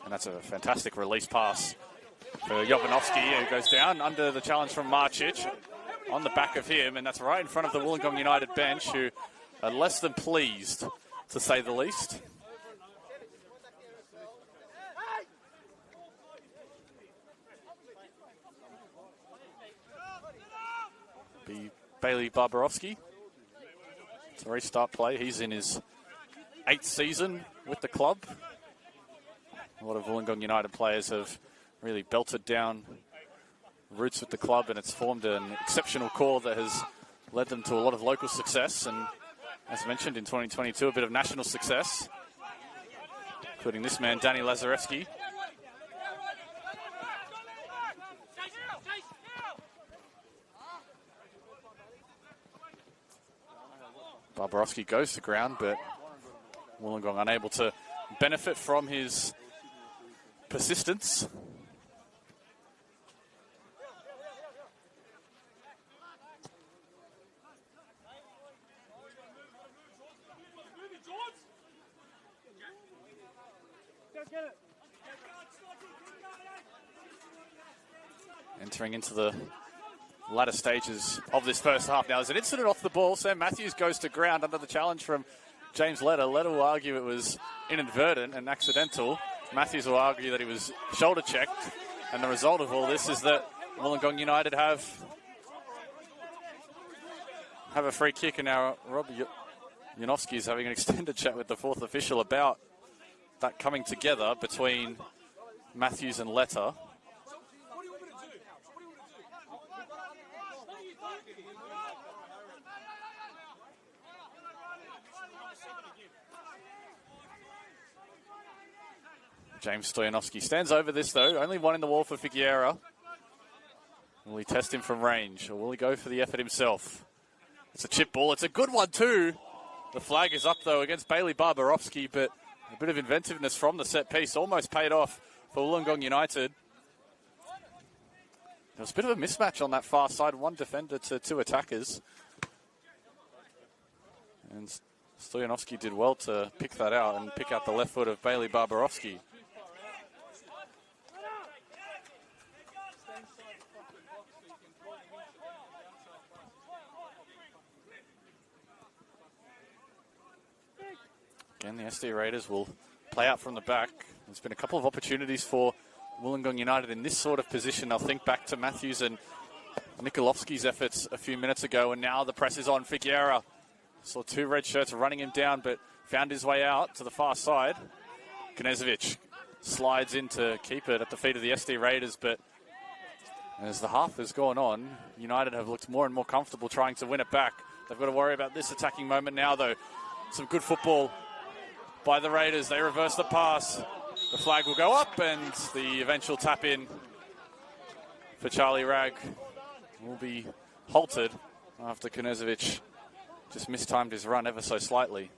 And that's a fantastic release pass for Jovanovski, who goes down under the challenge from Marcic on the back of him, and that's right in front of the Wollongong United bench, who are less than pleased, to say the least. Be Bailey Barbarovsky to restart play. He's in his 8th season with the club. A lot of Wollongong United players have really belted down roots with the club, and it's formed an exceptional core that has led them to a lot of local success, and as mentioned in 2022, a bit of national success, including this man, Danny Lazarevsky. Barbarovsky goes to ground, but Wollongong unable to benefit from his persistence. Entering into the latter stages of this first half now. There's an incident off the ball. Sam Matthews goes to ground under the challenge from James Leder. Leder will argue it was inadvertent and accidental. Matthews will argue that he was shoulder checked. And the result of all this is that Wollongong United have a free kick, and now Rob Janowski is having an extended chat with the 4th official about that coming together between Matthews and Leder. James Stoyanovsky stands over this, though. Only one in the wall for Figueira. Will he test him from range, or will he go for the effort himself? It's a chip ball. It's a good one, too. The flag is up, though, against Bailey Barbarovsky, but a bit of inventiveness from the set piece almost paid off for Wollongong United. There was a bit of a mismatch on that far side. 1 defender to 2 attackers. And Stoyanovski did well to pick that out and pick out the left foot of Bailey Barbarovsky. Again, the SD Raiders will play out from the back. There's been a couple of opportunities for Wollongong United in this sort of position. I'll think back to Matthews and Nikolovsky's efforts a few minutes ago, and now the press is on Figueira. Saw two red shirts running him down, but found his way out to the far side. Knezovic slides in to keep it at the feet of the SD Raiders, but as the half has gone on, United have looked more and more comfortable trying to win it back. They've got to worry about this attacking moment now, though. Some good football by the Raiders. They reverse the pass. The flag will go up, and the eventual tap in for Charlie Ragg will be halted after Knezovic just mistimed his run ever so slightly.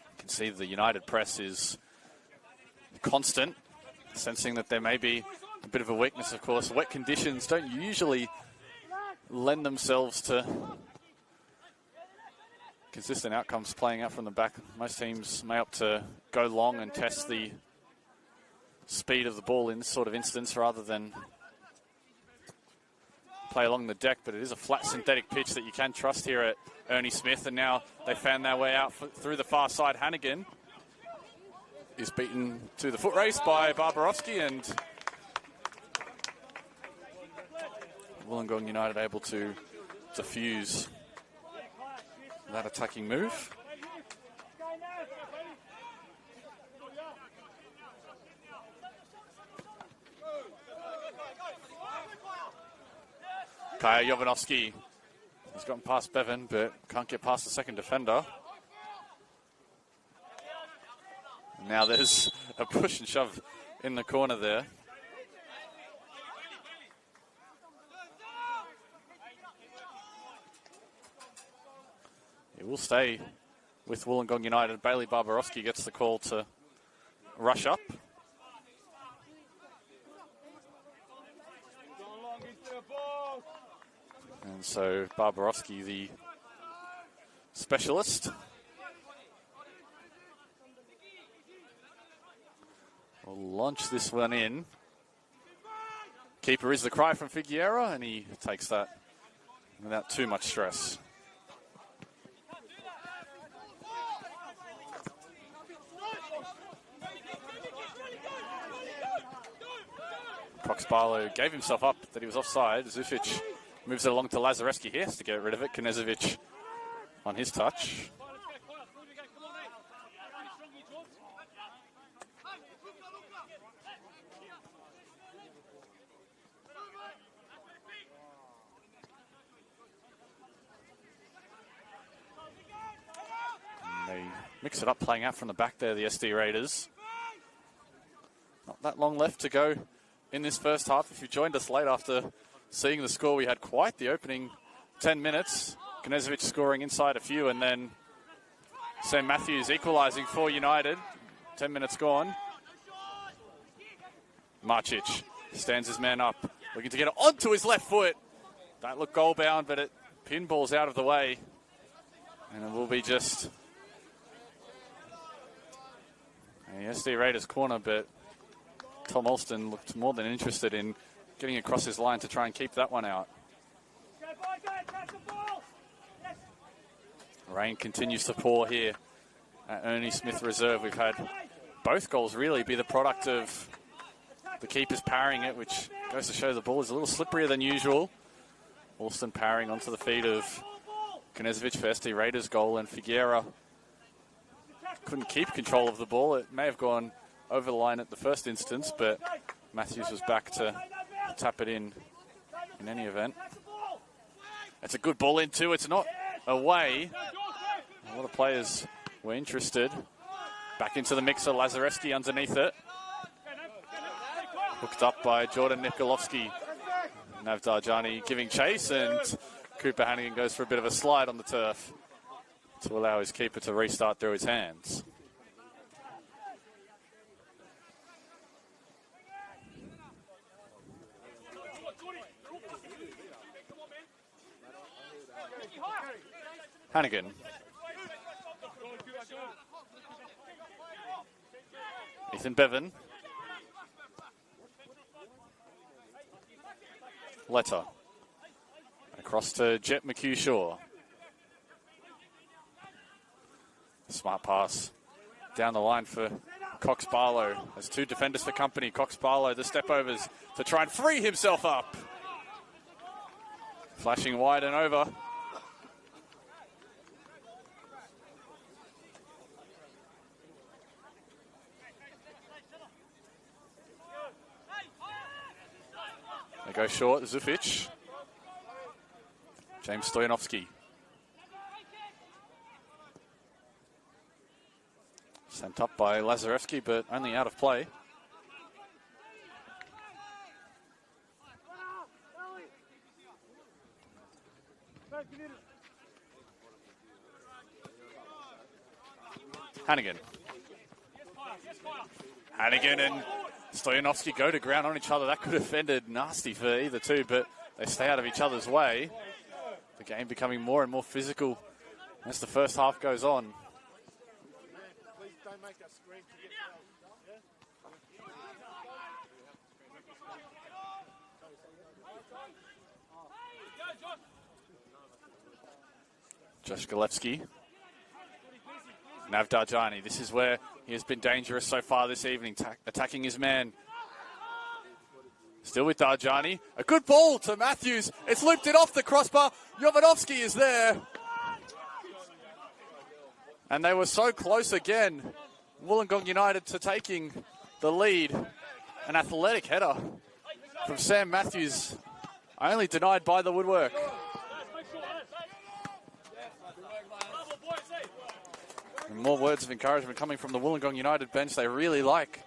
You can see the United press is constant, sensing that there may be a bit of a weakness, of course. Wet conditions don't usually lend themselves to consistent outcomes playing out from the back. Most teams may opt to go long and test the speed of the ball in this sort of instance rather than play along the deck, but it is a flat synthetic pitch that you can trust here at Ernie Smith, and now they found their way out through the far side. Hannigan is beaten to the foot race by Barbarovsky, and Wollongong United able to defuse that attacking move. Kaya Jovanovski has gotten past Bevan, but can't get past the second defender. Now there's a push and shove in the corner there. It will stay with Wollongong United. Bailey Barbarovsky gets the call to rush up. And so Barbarovsky, the specialist, will launch this one in. Keeper is the cry from Figueira, and he takes that without too much stress. Cox Barlow gave himself up that he was offside. Zufic moves it along to Lazareski. He has to get rid of it. Knezovic on his touch. And they mix it up, playing out from the back there, the SD Raiders. Not that long left to go in this first half. If you joined us late after seeing the score, we had quite the opening 10 minutes. Knezovic scoring inside a few, and then Sam Matthews equalising for United. 10 minutes gone. Marcic stands his man up, looking to get it onto his left foot. Don't look goal bound, but it pinballs out of the way. And it will be just a SD Raiders corner, but Tom Alston looked more than interested in getting across his line to try and keep that one out. Rain continues to pour here at Ernie Smith Reserve. We've had both goals really be the product of the keepers parrying it, which goes to show the ball is a little slipperier than usual. Alston parrying onto the feet of Knezovic for SD Raiders goal, and Figueira couldn't keep control of the ball. It may have gone over the line at the first instance, but Matthews was back to tap it in any event. It's a good ball in too. It's not away. A lot of players were interested. Back into the mixer, Lazareski underneath it. Hooked up by Jordan Nikolovsky. Nav Darjani giving chase, and Cooper Hannigan goes for a bit of a slide on the turf to allow his keeper to restart through his hands. Hannigan. Ethan Bevan. Letter. Across to Jet McHugh-Shaw. Smart pass down the line for Cox Barlow. There's two defenders for company. Cox Barlow, the step-overs to try and free himself up. Flashing wide and over. They go short, Zufic. James Stoyanovsky. Sent up by Lazarevsky, but only out of play. Hannigan. Hannigan and Stoyanovsky go to ground on each other. That could have ended nasty for either two, but they stay out of each other's way. The game becoming more and more physical as the first half goes on. Josh Galevsky. Nav Darjani. This is where he has been dangerous so far this evening, attacking his man. Still with Darjani. A good ball to Matthews. It's looped it off the crossbar. Jovanovski is there. And they were so close again. Wollongong United to taking the lead. An athletic header from Sam Matthews. Only denied by the woodwork. And more words of encouragement coming from the Wollongong United bench. They really like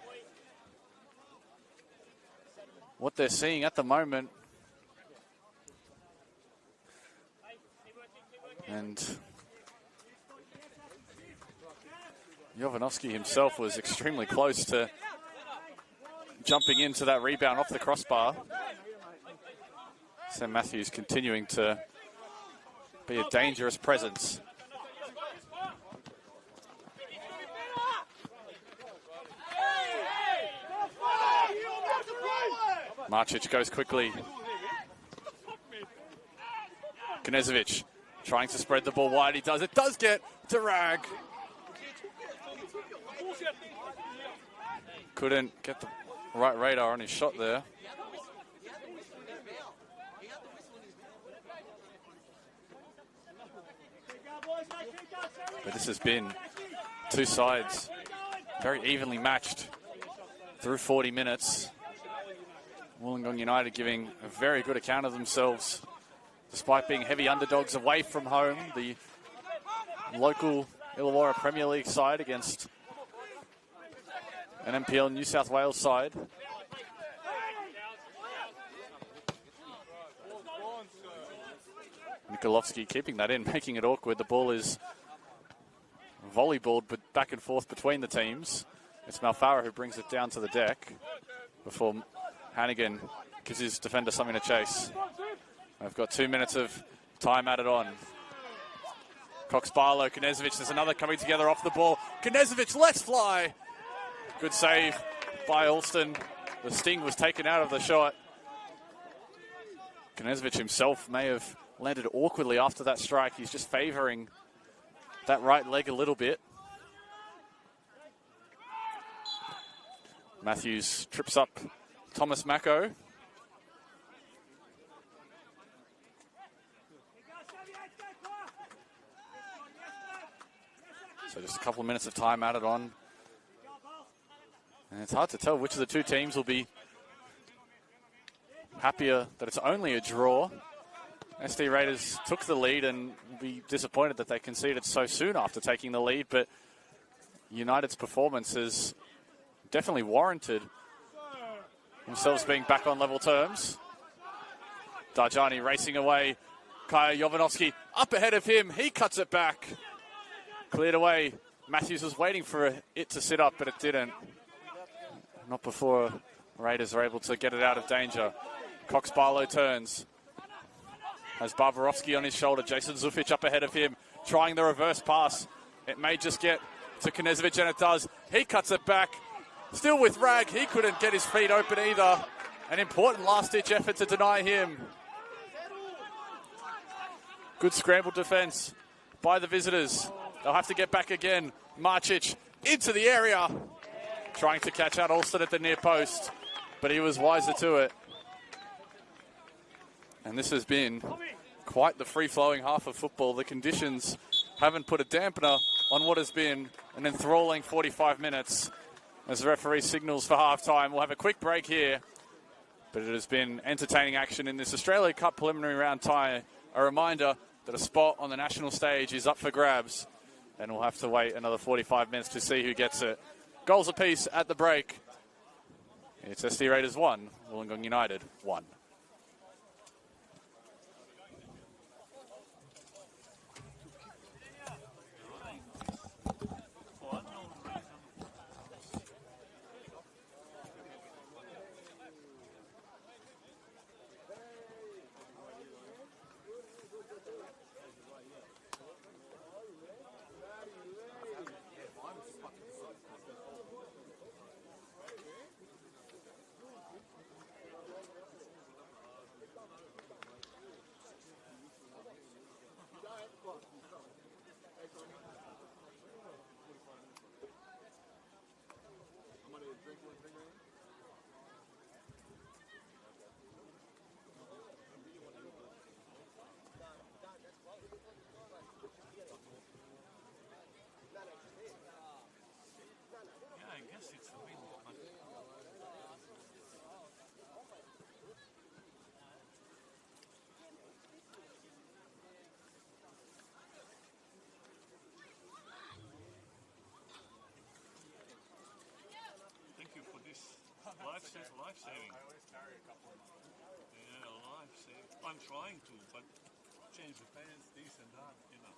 what they're seeing at the moment. And Jovanovski himself was extremely close to jumping into that rebound off the crossbar. Sam Matthews continuing to be a dangerous presence. Marcic goes quickly. Knezovic trying to spread the ball wide. He does. It does get to Rag. Couldn't get the right radar on his shot there. But this has been two sides very evenly matched through 40 minutes. Wollongong United giving a very good account of themselves, despite being heavy underdogs away from home. The local Illawarra Premier League side against an NPL New South Wales side. Nikolovsky keeping that in, making it awkward. The ball is volleyballed but back and forth between the teams. It's Malfara who brings it down to the deck before Hannigan gives his defender something to chase. They've got 2 minutes of time added on. Cox Barlow, Knezovic, there's another coming together off the ball. Knezovic lets fly. Good save by Alston. The sting was taken out of the shot. Knezovic himself may have landed awkwardly after that strike. He's just favouring that right leg a little bit. Matthews trips up Thomas Mako. So just a couple of minutes of time added on. And it's hard to tell which of the two teams will be happier that it's only a draw. SD Raiders took the lead and will be disappointed that they conceded so soon after taking the lead, but United's performance is definitely warranted themselves being back on level terms. Darjani racing away. Kaya Jovanovski up ahead of him. He cuts it back. Cleared away. Matthews was waiting for it to sit up, but it didn't. Not before Raiders are able to get it out of danger. Cox Barlow turns. Has Barbarovsky on his shoulder. Jason Zufic up ahead of him, trying the reverse pass. It may just get to Knezovic, and it does. He cuts it back. Still with Rag. He couldn't get his feet open either. An important last-ditch effort to deny him. Good scrambled defence by the visitors. They'll have to get back again. Marcic into the area. Trying to catch out Alston at the near post, but he was wiser to it. And this has been quite the free-flowing half of football. The conditions haven't put a dampener on what has been an enthralling 45 minutes as the referee signals for half-time. We'll have a quick break here, but it has been entertaining action in this Australia Cup preliminary round tie. A reminder that a spot on the national stage is up for grabs, and we'll have to wait another 45 minutes to see who gets it. Goals apiece at the break. It's SD Raiders 1, Wollongong United 1. Life-saving. Yeah, life-saving. I'm trying to, but change the pants, this and that, you know.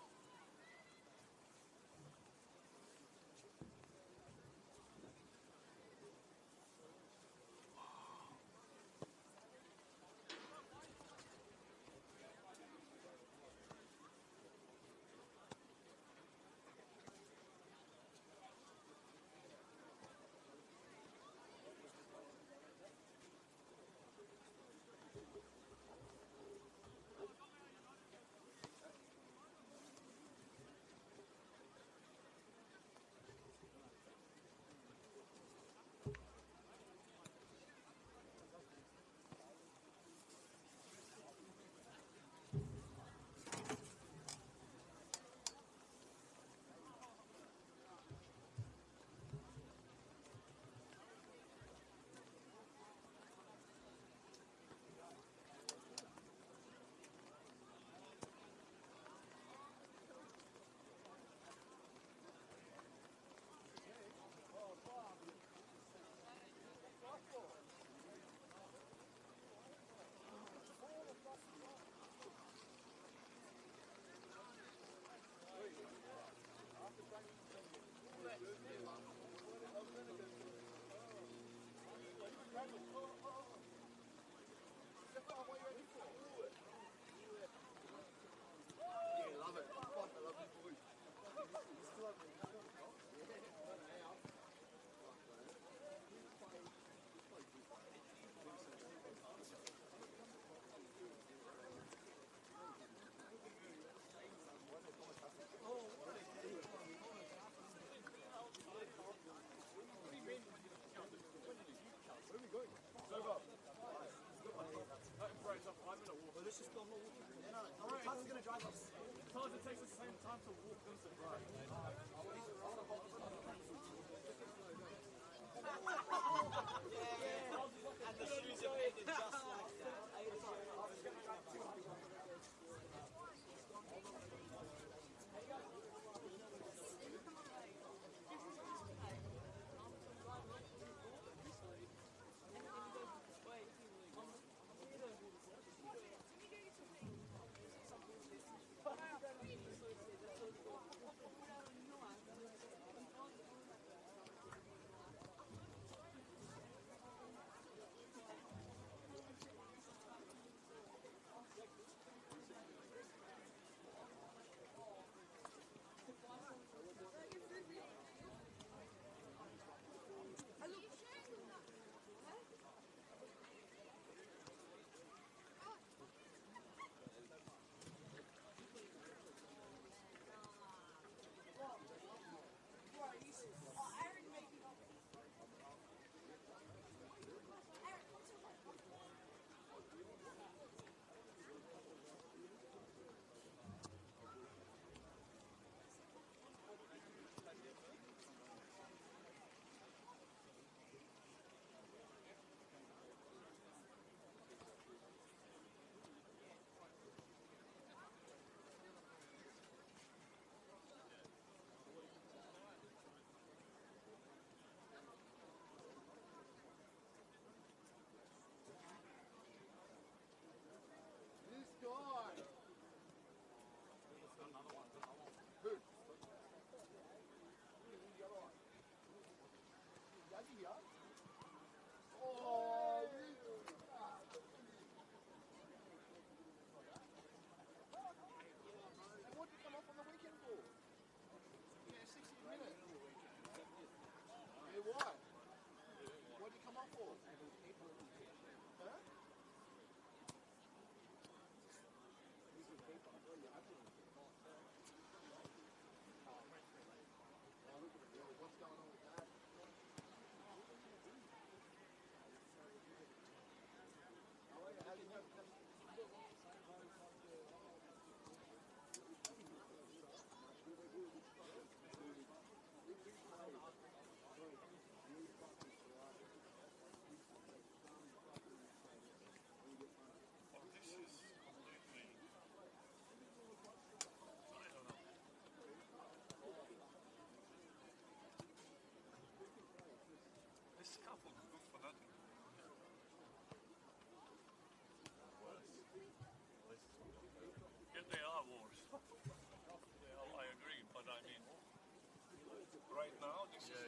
right now, this is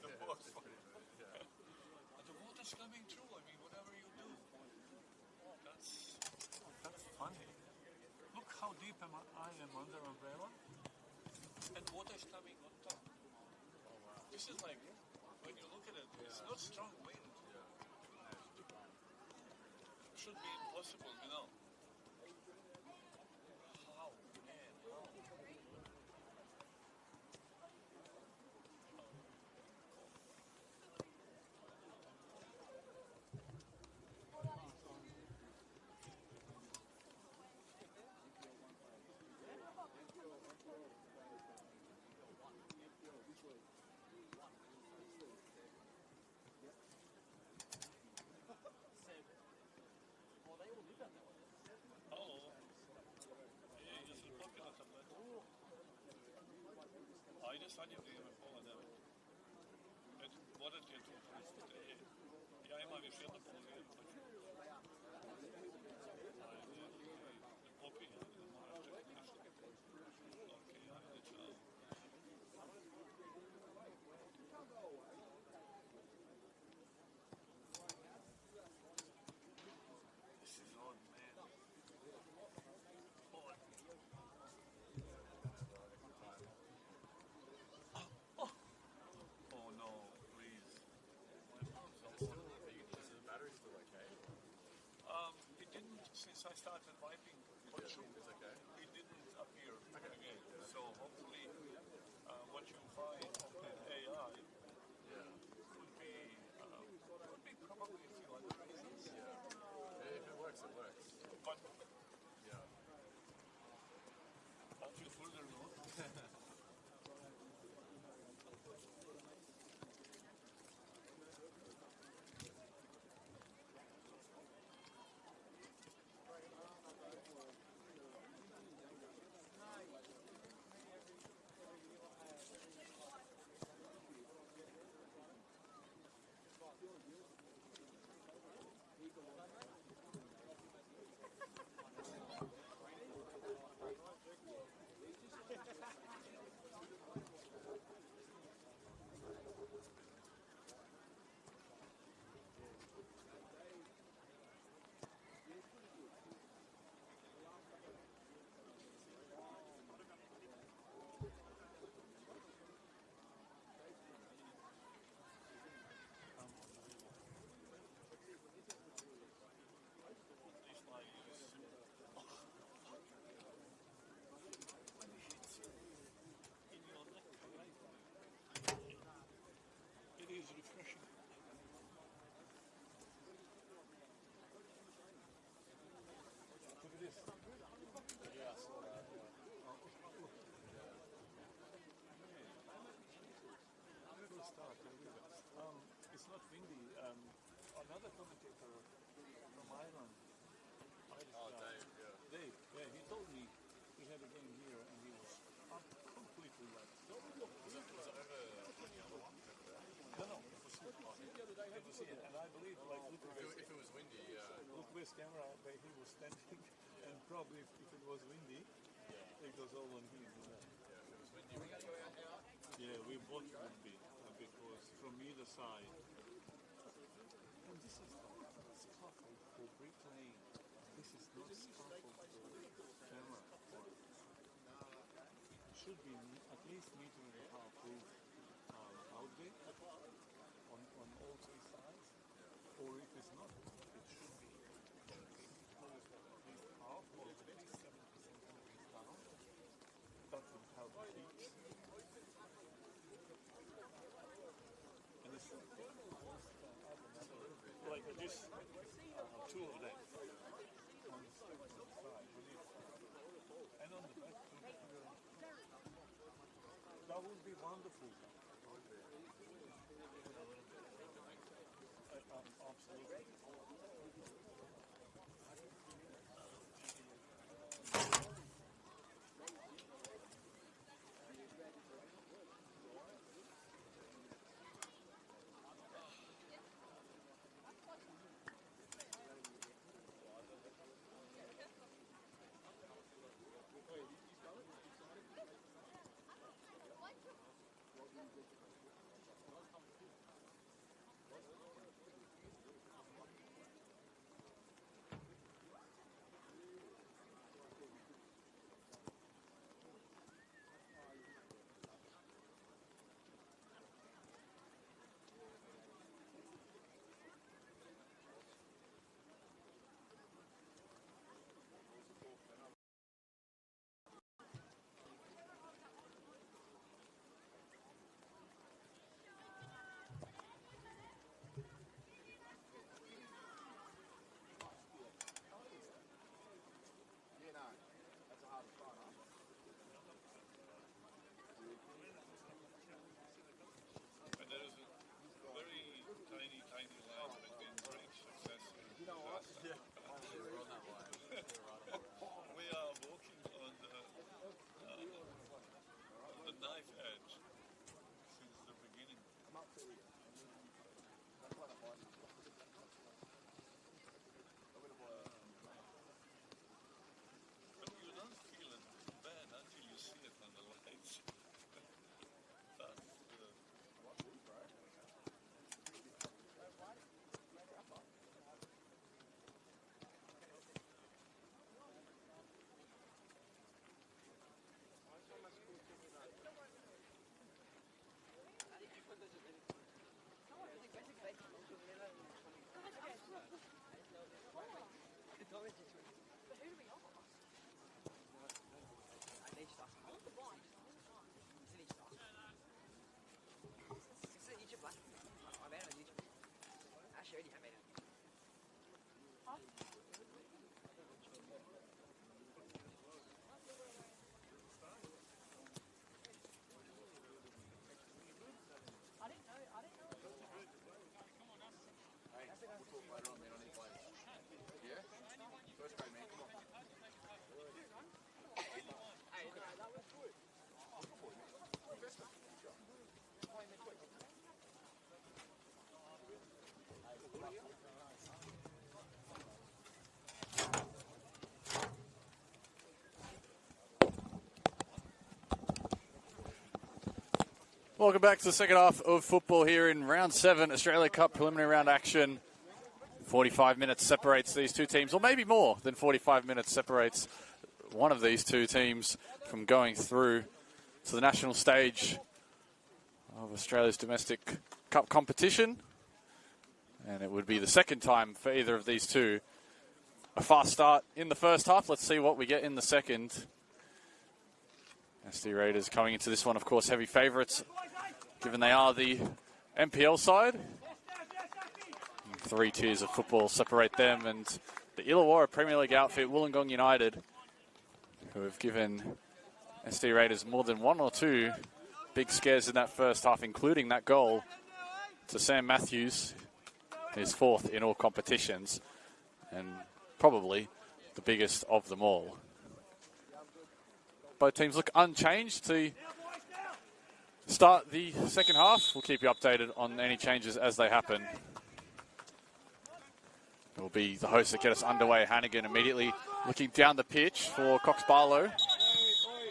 the box. Yeah. And the water's coming through. I mean, whatever you do, that's funny. Look how deep I am under umbrella, and water's coming on top. Oh wow. This is like, when you look at it, it's not strong wind. Should be impossible, you know. How, man, how? Oh, yeah, just report na tablet. Ajde sad je vrijeme, pola 9. Eto, vodat je tu koristite. Ja imam još jedno polovinu, pa ću. Ajde, ne popije, ali moraš čekati nešto. Okej, ajde, čao. This is on, man. On. Oh no, please. Is the battery still okay? It didn't, since I started wiping, It's okay. it didn't appear again. So hopefully what you find in AI could be probably a few other reasons. If it works, it works. But Yeah. until further notice, this line is when it hits you in your neck, it is refreshing. Look at this. Yeah, I saw that. Good start, really good. It's not windy. Another commentator from Ireland, Irish Oh, guy, Dave, Dave, he told me he had a game here and he was completely wet. Was it over on the other one? No, it was good to see it. And I believe, like, look If it was windy, look this camera where he was standing, and probably if it was windy, it was all on him. You know? if it was windy, we had to go out. Yeah, we both would be, because from either side. And this is scaffold for bricklaying. This is not scaffold for camera work. It should be at least meter and a half roof out there on all three sides. Or if it's not, it should be closed at least half or at least 70 centimeters down. That would help the heat. And it's like this, two of them on the side, and on the back too. That would be wonderful. Absolutely. And there is a very tiny line between great success and disaster. We are walking on the knife edge since the beginning. But you don't feel it bad until you see it on the lights. Welcome back to the second half of football here in round 7, Australia Cup preliminary round action. 45 minutes separates these two teams, or maybe more than 45 minutes separates one of these two teams from going through to the national stage of Australia's domestic cup competition. And it would be the second time for either of these two. A fast start in the first half. Let's see what we get in the second. SD Raiders coming into this one, of course, heavy favourites, given they are the MPL side. 3 tiers of football separate them and the Illawarra Premier League outfit, Wollongong United, who have given SD Raiders more than 1 or 2 big scares in that first half, including that goal to Sam Matthews, his 4th in all competitions, and probably the biggest of them all. Both teams look unchanged to start the second half. We'll keep you updated on any changes as they happen. It will be the hosts that get us underway. Hannigan immediately looking down the pitch for Cox Barlow.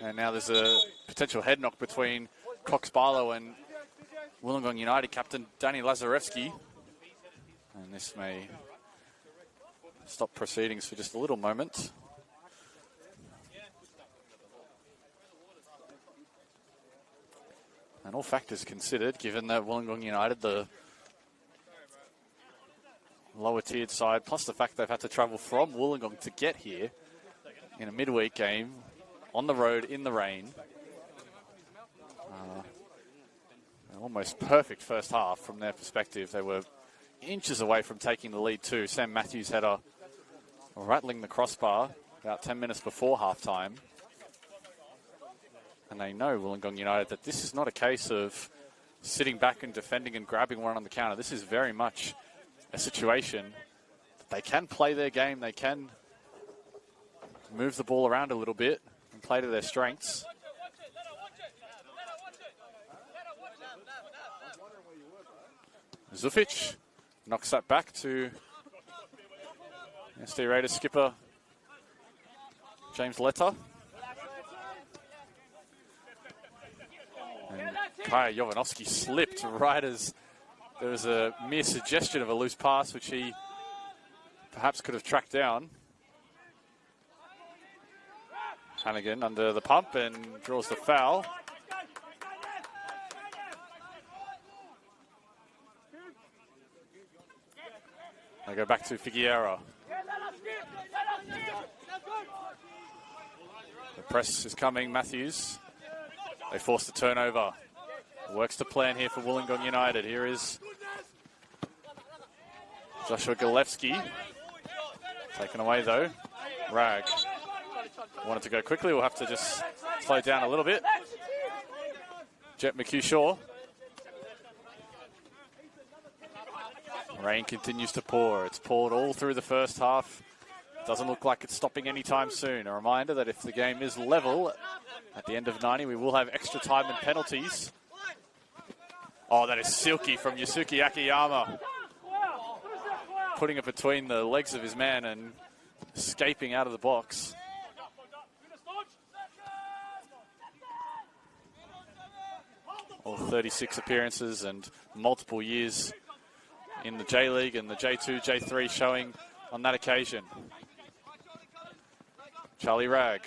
And now there's a potential head knock between Cox Barlow and Wollongong United captain Danny Lazarevsky. And this may stop proceedings for just a little moment. And all factors considered, given that Wollongong United, the lower tiered side, plus the fact they've had to travel from Wollongong to get here in a midweek game on the road in the rain. An almost perfect first half from their perspective. They were inches away from taking the lead too. Sam Matthews' header rattling the crossbar about 10 minutes before half-time. And they know, Wollongong United, that this is not a case of sitting back and defending and grabbing one on the counter. This is very much a situation that they can play their game. They can move the ball around a little bit and play to their strengths. Zufic knocks that back to SD Raiders skipper James Letta. And Kaya Jovanovski slipped right as There was a mere suggestion of a loose pass, which he perhaps could have tracked down. Hannigan under the pump and draws the foul. They go back to Figueira. The press is coming, Matthews. They force the turnover. Works to plan here for Wollongong United. Here is Joshua Galevsky. Taken away though. Rag. Wanted to go quickly, we'll have to just slow down a little bit. Jet McHugh-Shaw. Rain continues to pour. It's poured all through the first half. Doesn't look like it's stopping anytime soon. A reminder that if the game is level at the end of 90, we will have extra time and penalties. Oh, that is silky from Yusuke Akiyama. Putting it between the legs of his man and escaping out of the box. All 36 appearances and multiple years in the J-League and the J2, J3 showing on that occasion. Charlie Rag.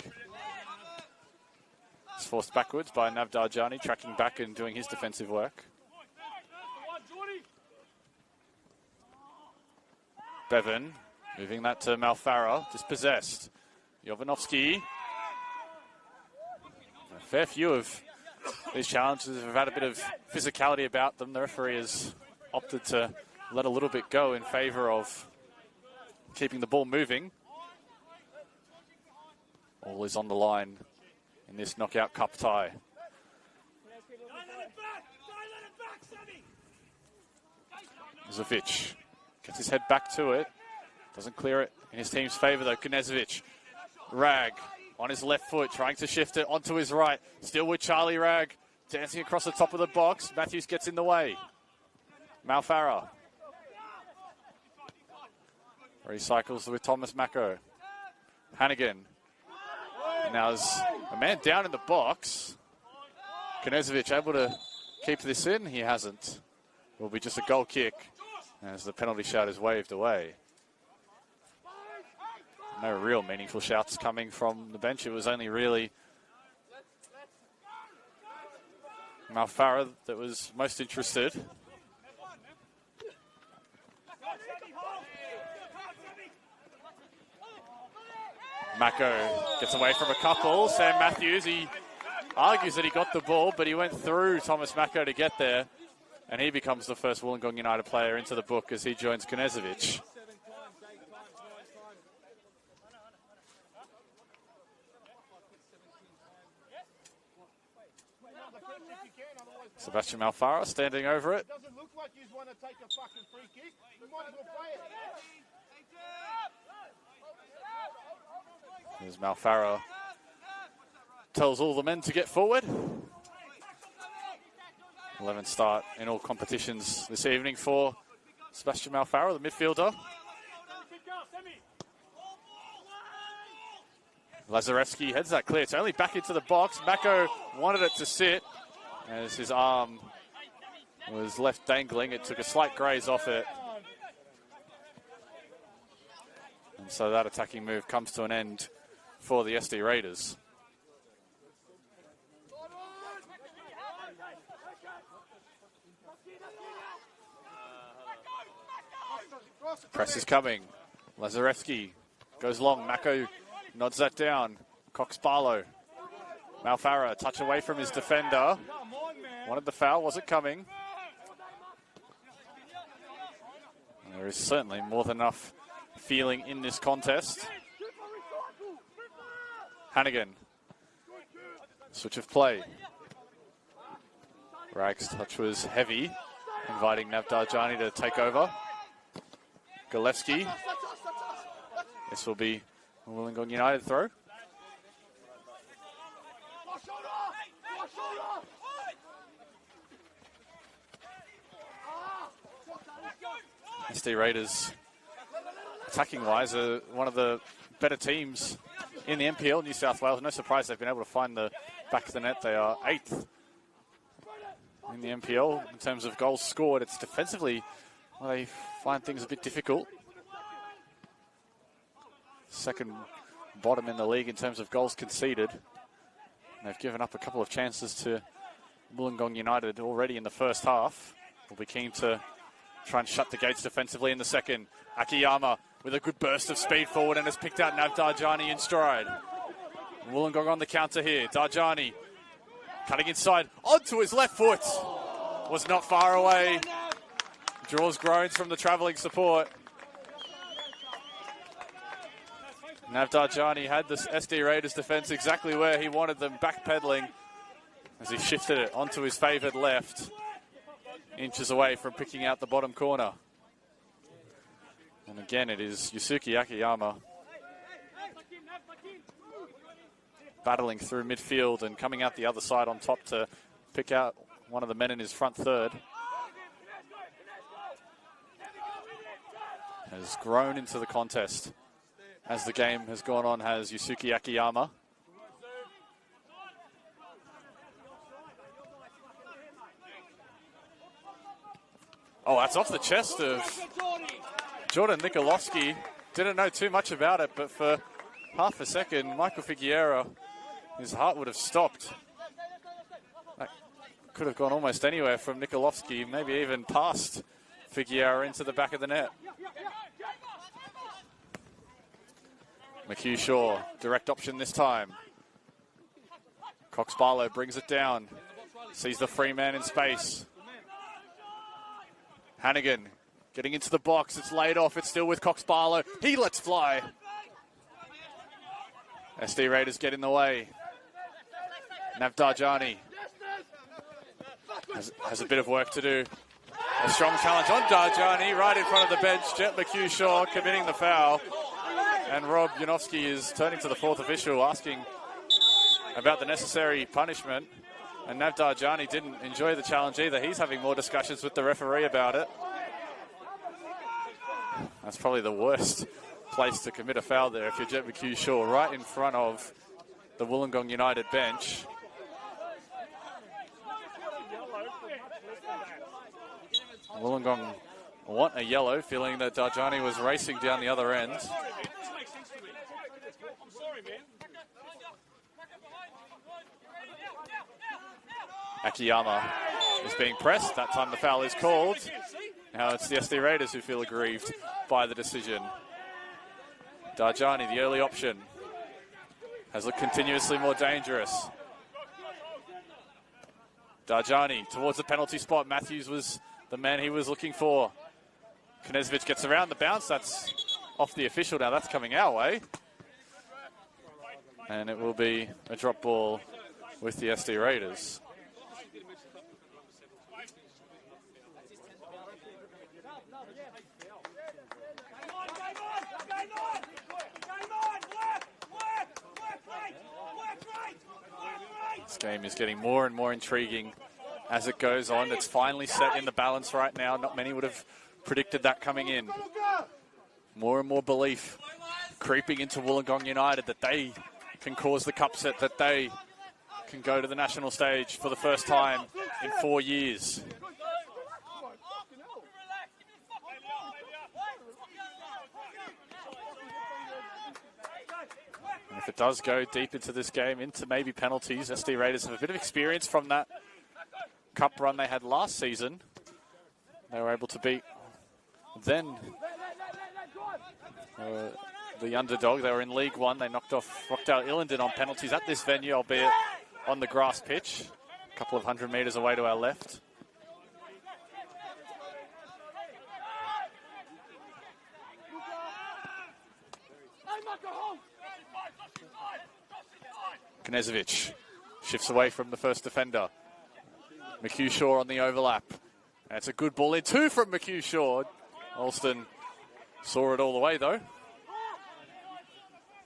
It's forced backwards by Navdar Jani, tracking back and doing his defensive work. Bevan moving that to Malfarra, dispossessed. Jovanovski. A fair few of these challenges have had a bit of physicality about them. The referee has opted to let a little bit go in favour of keeping the ball moving. All is on the line in this knockout cup tie. Zovic gets his head back to it. Doesn't clear it in his team's favour though. Knezovic. Rag on his left foot, trying to shift it onto his right. Still with Charlie Rag, dancing across the top of the box. Matthews gets in the way. Malfarra. Recycles with Thomas Mako. Hannigan. Now there's a man down in the box. Knezovic able to keep this in? He hasn't. It will be just a goal kick as the penalty shout is waved away. No real meaningful shouts coming from the bench. It was only really Malfarra that was most interested. Mako gets away from a couple. Sam Matthews, he argues that he got the ball, but he went through Thomas Mako to get there. And he becomes the first Wollongong United player into the book as he joins Knezovic. Sebastian Malfarra standing over it. Doesn't look like you want to take a fucking free kick. You might as well play it. As Malfarra tells all the men to get forward. 11 start in all competitions this evening for Sebastian Malfarra, the midfielder. Lazarevsky heads that clear. It's only back into the box. Mako wanted it to sit as his arm was left dangling. It took a slight graze off it. And so that attacking move comes to an end for the SD Raiders. Press is coming. Lazarevsky goes long. Mako nods that down. Cox Barlow. Malfarra, a touch away from his defender. Wanted the foul, wasn't coming. There is certainly more than enough feeling in this contest. Hannigan. Switch of play. Rag's touch was heavy, inviting Navdar Jani to take over. Galevsky. This will be a Wollongong United throw. SD Raiders, attacking-wise, are one of the better teams in the NPL, New South Wales. No surprise they've been able to find the back of the net. They are 8th in the MPL in terms of goals scored. It's defensively where they find things a bit difficult. Second bottom in the league in terms of goals conceded. And they've given up a couple of chances to Wollongong United already in the first half. We'll be keen to try and shut the gates defensively in the second. Akiyama with a good burst of speed forward and has picked out Nav Darjani in stride. Wollongong on the counter here. Darjani cutting inside onto his left foot. Was not far away. Draws groans from the travelling support. Nav Darjani had the SD Raiders defence exactly where he wanted them, backpedaling as he shifted it onto his favoured left, inches away from picking out the bottom corner. And again, it is Yusuke Akiyama battling through midfield and coming out the other side on top to pick out one of the men in his front third. Has grown into the contest as the game has gone on, has Yusuke Akiyama. Oh, that's off the chest of Jordan Nikolovsky. Didn't know too much about it, but for half a second, Michael Figueira, his heart would have stopped. That could have gone almost anywhere from Nikolovsky, maybe even past Figueira into the back of the net. McHugh Shaw, direct option this time. Cox Barlow brings it down, sees the free man in space. Hannigan getting into the box, it's laid off, it's still with Cox Barlow. He lets fly. SD Raiders get in the way. Nav Darjani has a bit of work to do. A strong challenge on Darjani, right in front of the bench. Jet McHugh Shaw committing the foul. And Rob Janowski is turning to the fourth official, asking about the necessary punishment. And Nav Darjani didn't enjoy the challenge either. He's having more discussions with the referee about it. That's probably the worst place to commit a foul there if you're Jet McHugh Shaw, right in front of the Wollongong United bench. Wollongong want a yellow, feeling that Darjani was racing down the other end. Akiyama is being pressed. That time the foul is called. Now it's the SD Raiders who feel aggrieved by the decision. Darjani, the early option, has looked continuously more dangerous. Darjani towards the penalty spot. Matthews was the man he was looking for. Knezovic gets around the bounce. That's off the official now. That's coming our way. And it will be a drop ball with the SD Raiders. This game is getting more and more intriguing as it goes on. It's finally set in the balance right now. Not many would have predicted that coming in. More and more belief creeping into Wollongong United that they can cause the cup set, that they can go to the national stage for the first time in 4 years. And if it does go deep into this game, into maybe penalties, SD Raiders have a bit of experience from that cup run they had last season. They were able to beat then the underdog. They were in League One. They knocked off Rockdale Illingdon on penalties at this venue, albeit on the grass pitch, a couple of 100 metres away to our left. Knezovic shifts away from the first defender. McHugh Shaw on the overlap. And it's a good ball in two from McHugh Shaw. Alston saw it all the way though. A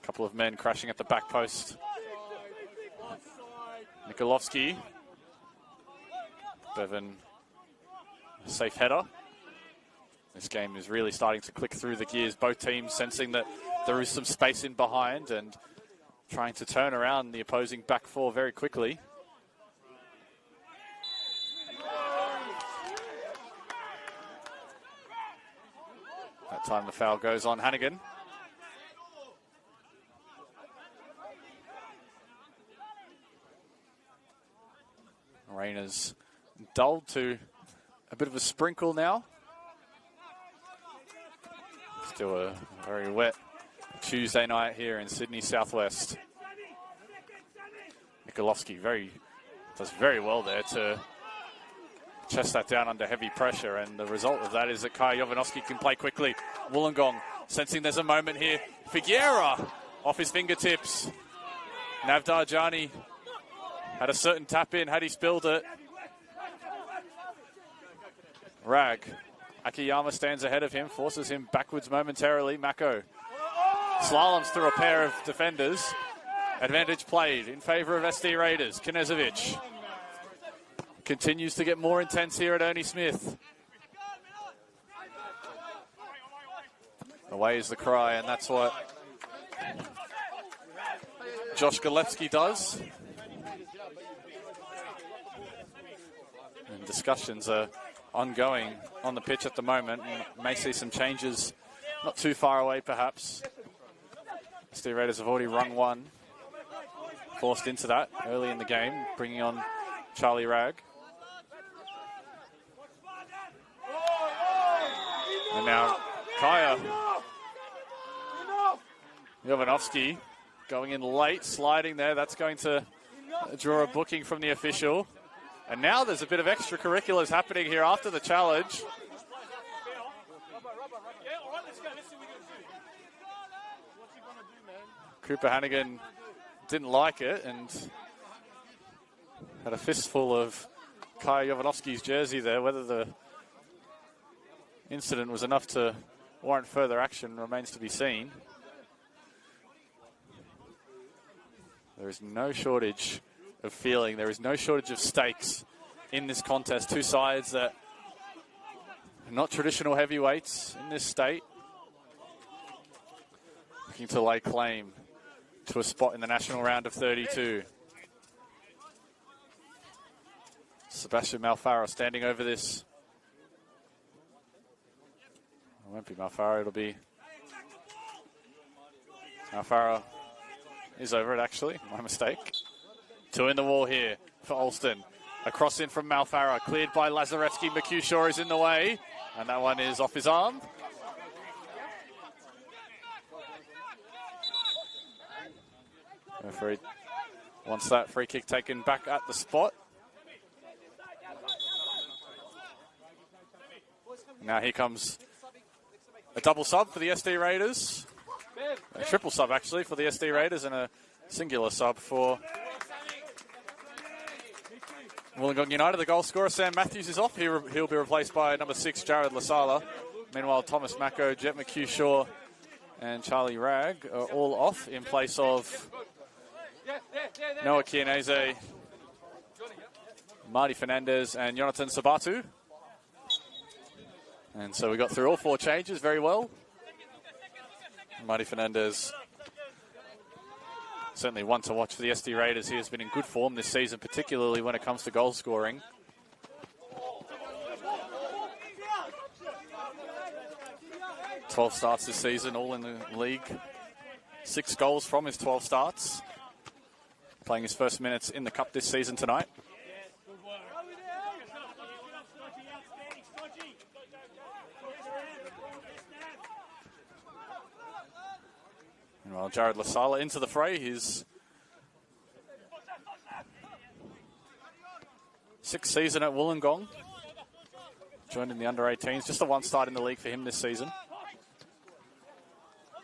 couple of men crashing at the back post. Nikolovsky. Bevan, a safe header. This game is really starting to click through the gears. Both teams sensing that there is some space in behind and trying to turn around the opposing back four very quickly. That time the foul goes on Hannigan. Rain dulled to a bit of a sprinkle now. Still a very wet Tuesday night here in Sydney Southwest. Nikolovsky does very well there to chest that down under heavy pressure, and the result of that is that Kai Jovanovski can play quickly. Wollongong sensing there's a moment here. Figueira off his fingertips. Navdar Jani had a certain tap in had he spilled it. Rag. Akiyama stands ahead of him, forces him backwards momentarily. Mako slaloms through a pair of defenders. Advantage played in favour of SD Raiders. Knezovic continues to get more intense here at Ernie Smith. Away is the cry, and that's what Josh Galevsky does. And discussions are ongoing on the pitch at the moment. And may see some changes not too far away, perhaps. SD Raiders have already rung one. Forced into that early in the game, bringing on Charlie Ragg. And now Kaya Jovanovski going in late, sliding there. That's going to draw a booking from the official. And now there's a bit of extracurriculars happening here after the challenge. Cooper Hannigan didn't like it and had a fistful of Kai Jovanovski's jersey there. Whether the incident was enough to warrant further action remains to be seen. There is no shortage of feeling. There is no shortage of stakes in this contest. Two sides that are not traditional heavyweights in this state, looking to lay claim to a spot in the national round of 32. Sebastian Malfaro standing over this. It won't be Malfaro, it'll be Malfaro is over it, actually. My mistake. Two in the wall here for Alston. A cross in from Malfaro, cleared by Lazarevsky. McHugh is in the way, and that one is off his arm. Referee wants that free kick taken back at the spot. Now here comes a double sub for the SD Raiders. A triple sub, actually, for the SD Raiders, and a singular sub for Wollongong United. The goal scorer, Sam Matthews, is off. He'll be replaced by number 6, Jared Lasala. Meanwhile, Thomas Mako, Jet McHugh, and Charlie Ragg are all off in place of Noah Chianese, Marty Fernandez, and Jonathan Sabatu. And so we got through all 4 changes very well. Marty Fernandez, certainly one to watch for the SD Raiders. He has been in good form this season, particularly when it comes to goal scoring. "12 starts this season, all in the league. 6 goals from his 12 starts. Playing his first minutes in the Cup this season tonight. Well, Jared Lasala into the fray. His 6th season at Wollongong. Joined in the under-18s. Just the 1 start in the league for him this season.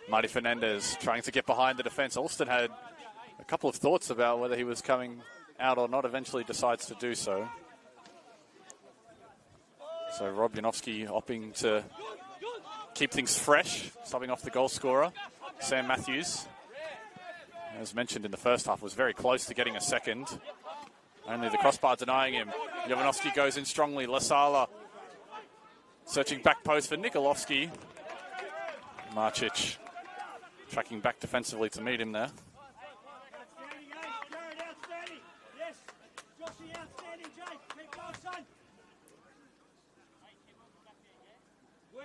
Marty Fernandez trying to get behind the defence. Alston had a couple of thoughts about whether he was coming out or not. Eventually decides to do so. So Rob Janowski opting to keep things fresh, subbing off the goal scorer, Sam Matthews. As mentioned in the first half, was very close to getting a second. Only the crossbar denying him. Jovanovski goes in strongly. Lasala searching back post for Nikolovsky. Marcic tracking back defensively to meet him there.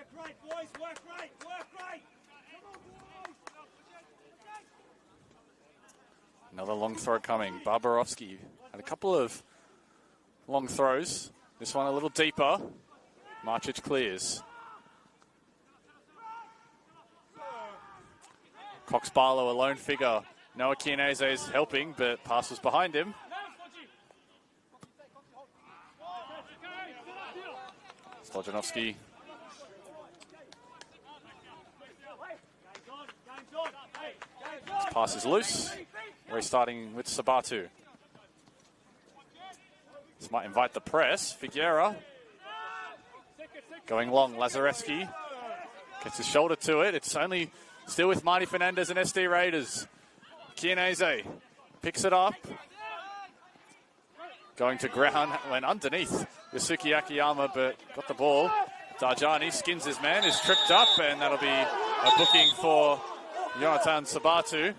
Work right, boys, work right, work right. Another long throw coming. Barbarovsky had a couple of long throws. This one a little deeper. Marcic clears. Cox Barlow, a lone figure. Noah Chianese is helping, but pass was behind him. Stojanovski. This pass is loose. Restarting with Sabatu. This might invite the press. Figuera. Going long. Lazarevsky gets his shoulder to it. It's only still with Marty Fernandez and SD Raiders. Chianese picks it up. Going to ground. Went underneath Yasuki Akiyama, but got the ball. Darjani skins his man, is tripped up, and that'll be a booking for Jonathan Sabatu.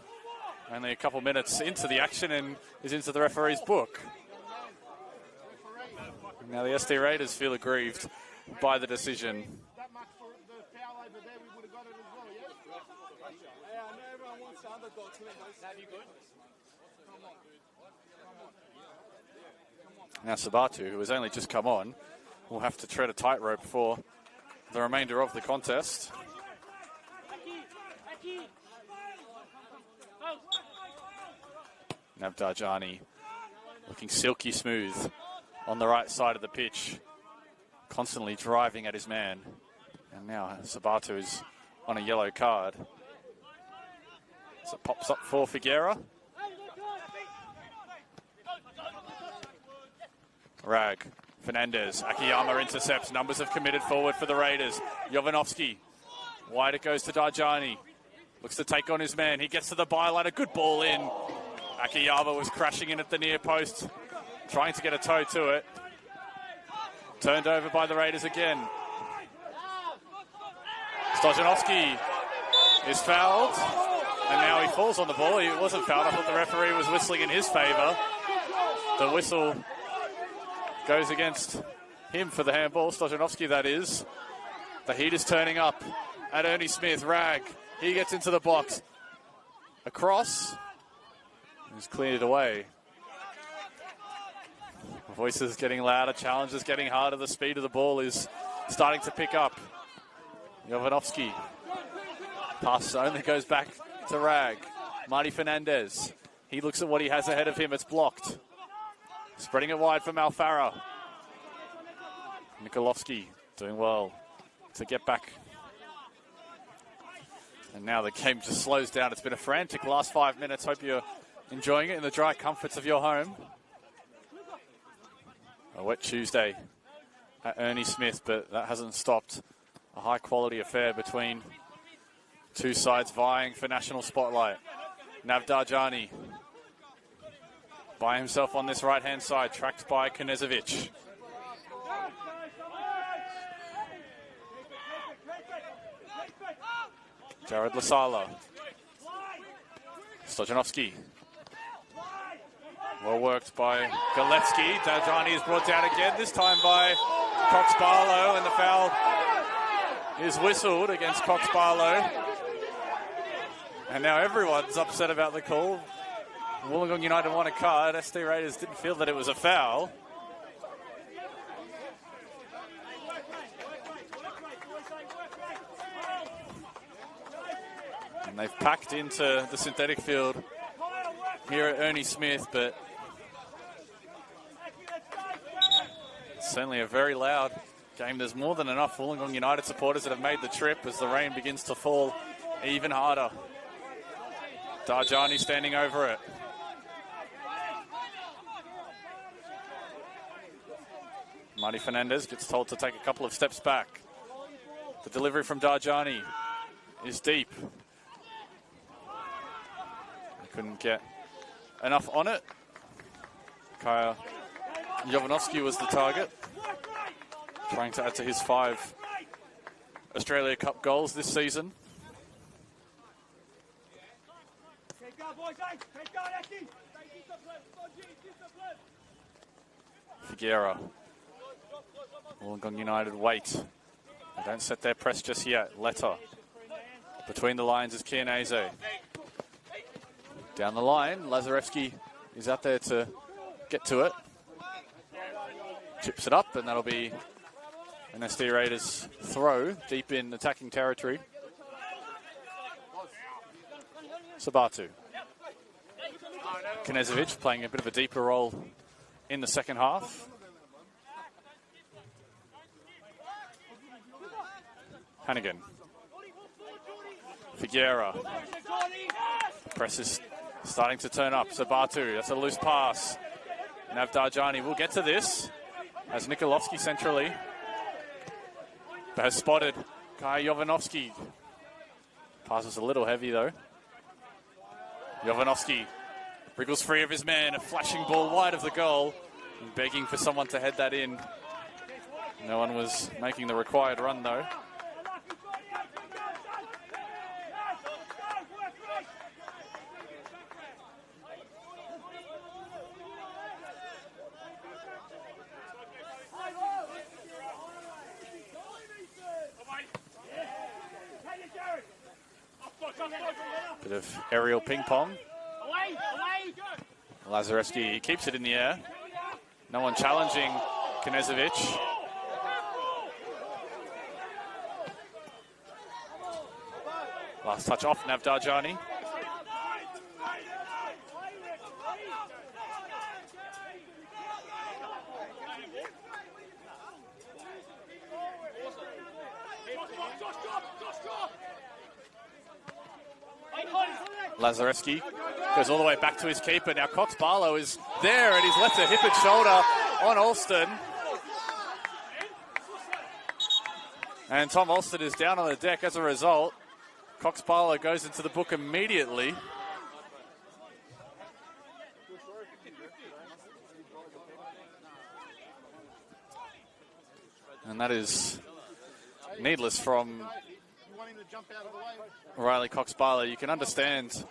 Only a couple minutes into the action and is into the referee's book. Now the SD Raiders feel aggrieved by the decision. That much for the foul over there, we would have got it as well, yeah? Yeah, I know everyone wants the underdog to win. Have you good? Now Sabatu, who has only just come on, will have to tread a tightrope for the remainder of the contest. Navdarjani looking silky smooth on the right side of the pitch, constantly driving at his man. And now Sabatu is on a yellow card. So it pops up for Figuera. Rag, Fernandez, Akiyama intercepts. Numbers have committed forward for the Raiders. Jovanovski, wide it goes to Darjani. Looks to take on his man. He gets to the byline, a good ball in. Akiyama was crashing in at the near post, trying to get a toe to it. Turned over by the Raiders again. Stojanovski is fouled, and now he falls on the ball. He wasn't fouled. I thought the referee was whistling in his favour. The whistle goes against him for the handball. Stojanovski, that is. The heat is turning up at Ernie Smith. Rag, he gets into the box. Across. He's cleared away. Voices getting louder, challenges getting harder. The speed of the ball is starting to pick up. Jovanovski. Pass only goes back to Rag. Marty Fernandez. He looks at what he has ahead of him. It's blocked. Spreading it wide for Malfarra. Mikolovsky doing well to get back. And now the game just slows down. It's been a frantic last 5 minutes. Hope you're enjoying it in the dry comforts of your home. A wet Tuesday at Ernie Smith, but that hasn't stopped a high-quality affair between two sides vying for national spotlight. Navdarjani by himself on this right-hand side, tracked by Knezovic. Jared Lasala. Stojanovski. Well worked by Galevsky. Darjani is brought down again, this time by Cox Barlow, and the foul is whistled against Cox Barlow. And now everyone's upset about the call. Wollongong United won a card. SD Raiders didn't feel that it was a foul. And they've packed into the synthetic field here at Ernie Smith, but it's certainly a very loud game. There's more than enough Wollongong United supporters that have made the trip as the rain begins to fall even harder. Darjani standing over it. Marty Fernandez gets told to take a couple of steps back. The delivery from Darjani is deep. He couldn't get enough on it. Kaya Jovanovski was the target, trying to add to his 5 Australia Cup goals this season. Figuera. Wollongong United wait They don't set their press just yet. Letter. Between the lines is Kianese. Down the line, Lazarevsky is out there to get to it. Chips it up, and that'll be an SD Raiders throw deep in attacking territory. Sabatu. Knezovic playing a bit of a deeper role in the second half. Hannigan. Figuera. Press is starting to turn up. Sabatu, that's a loose pass. Navdarjani will get to this as Nikolovsky centrally. But has spotted Kai Jovanovski. Pass is a little heavy though. Jovanovski wriggles free of his man. A flashing ball wide of the goal. And begging for someone to head that in. No one was making the required run though. Bit of aerial ping pong. Lazarevsky keeps it in the air. No one challenging Knezovic. Last touch off Navdarjani. Lazarevsky goes all the way back to his keeper. Now Cox Barlow is there and he's left a hip and shoulder on Alston. And Tom Alston is down on the deck as a result. Cox Barlow goes into the book immediately. And that is needless from Riley Cox Barlow. You can understand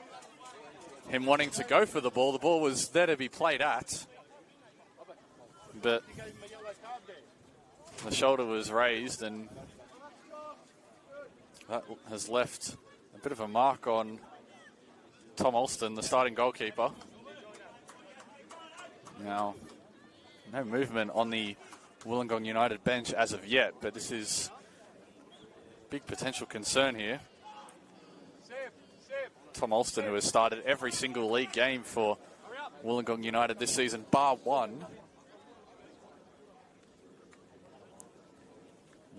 him wanting to go for the ball. The ball was there to be played at, but the shoulder was raised, and that has left a bit of a mark on Tom Alston, the starting goalkeeper. Now, no movement on the Wollongong United bench as of yet, but this is big potential concern here. Tom Alston, who has started every single league game for Wollongong United this season, bar one,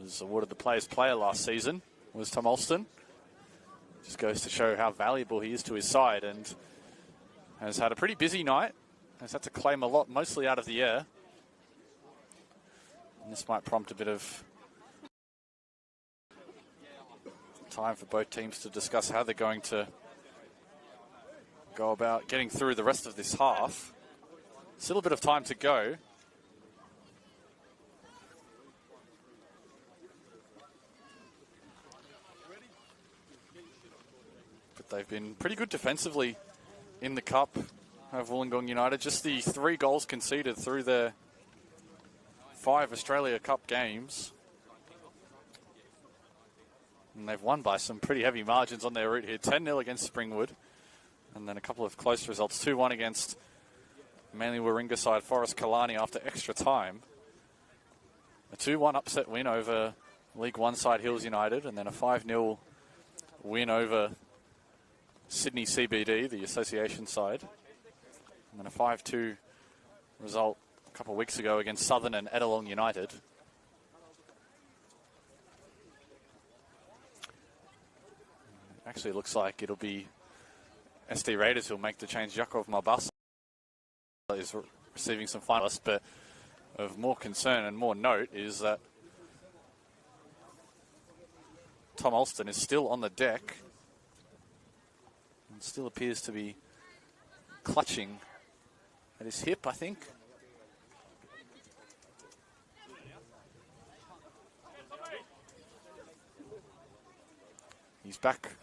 was awarded the Players' Player last season, was Tom Alston. Just goes to show how valuable he is to his side, and has had a pretty busy night. Has had to claim a lot, mostly out of the air. And this might prompt a bit of time for both teams to discuss how they're going to go about getting through the rest of this half. Still a bit of time to go. But they've been pretty good defensively in the cup of Wollongong United. Just the 3 goals conceded through their 5 Australia Cup games. And they've won by some pretty heavy margins on their route here. 10-0 against Springwood. And then a couple of close results. 2-1 against Manly Warringah side Forest Kalani after extra time. A 2-1 upset win over League One side Hills United. And then a 5-0 win over Sydney CBD, the association side. And then a 5-2 result a couple of weeks ago against Southern and Edelong United. Actually, it looks like it'll be SD Raiders who'll make the change. Jakov Mabasa is receiving some finalists, but of more concern and more note is that Tom Alston is still on the deck and still appears to be clutching at his hip, I think. He's back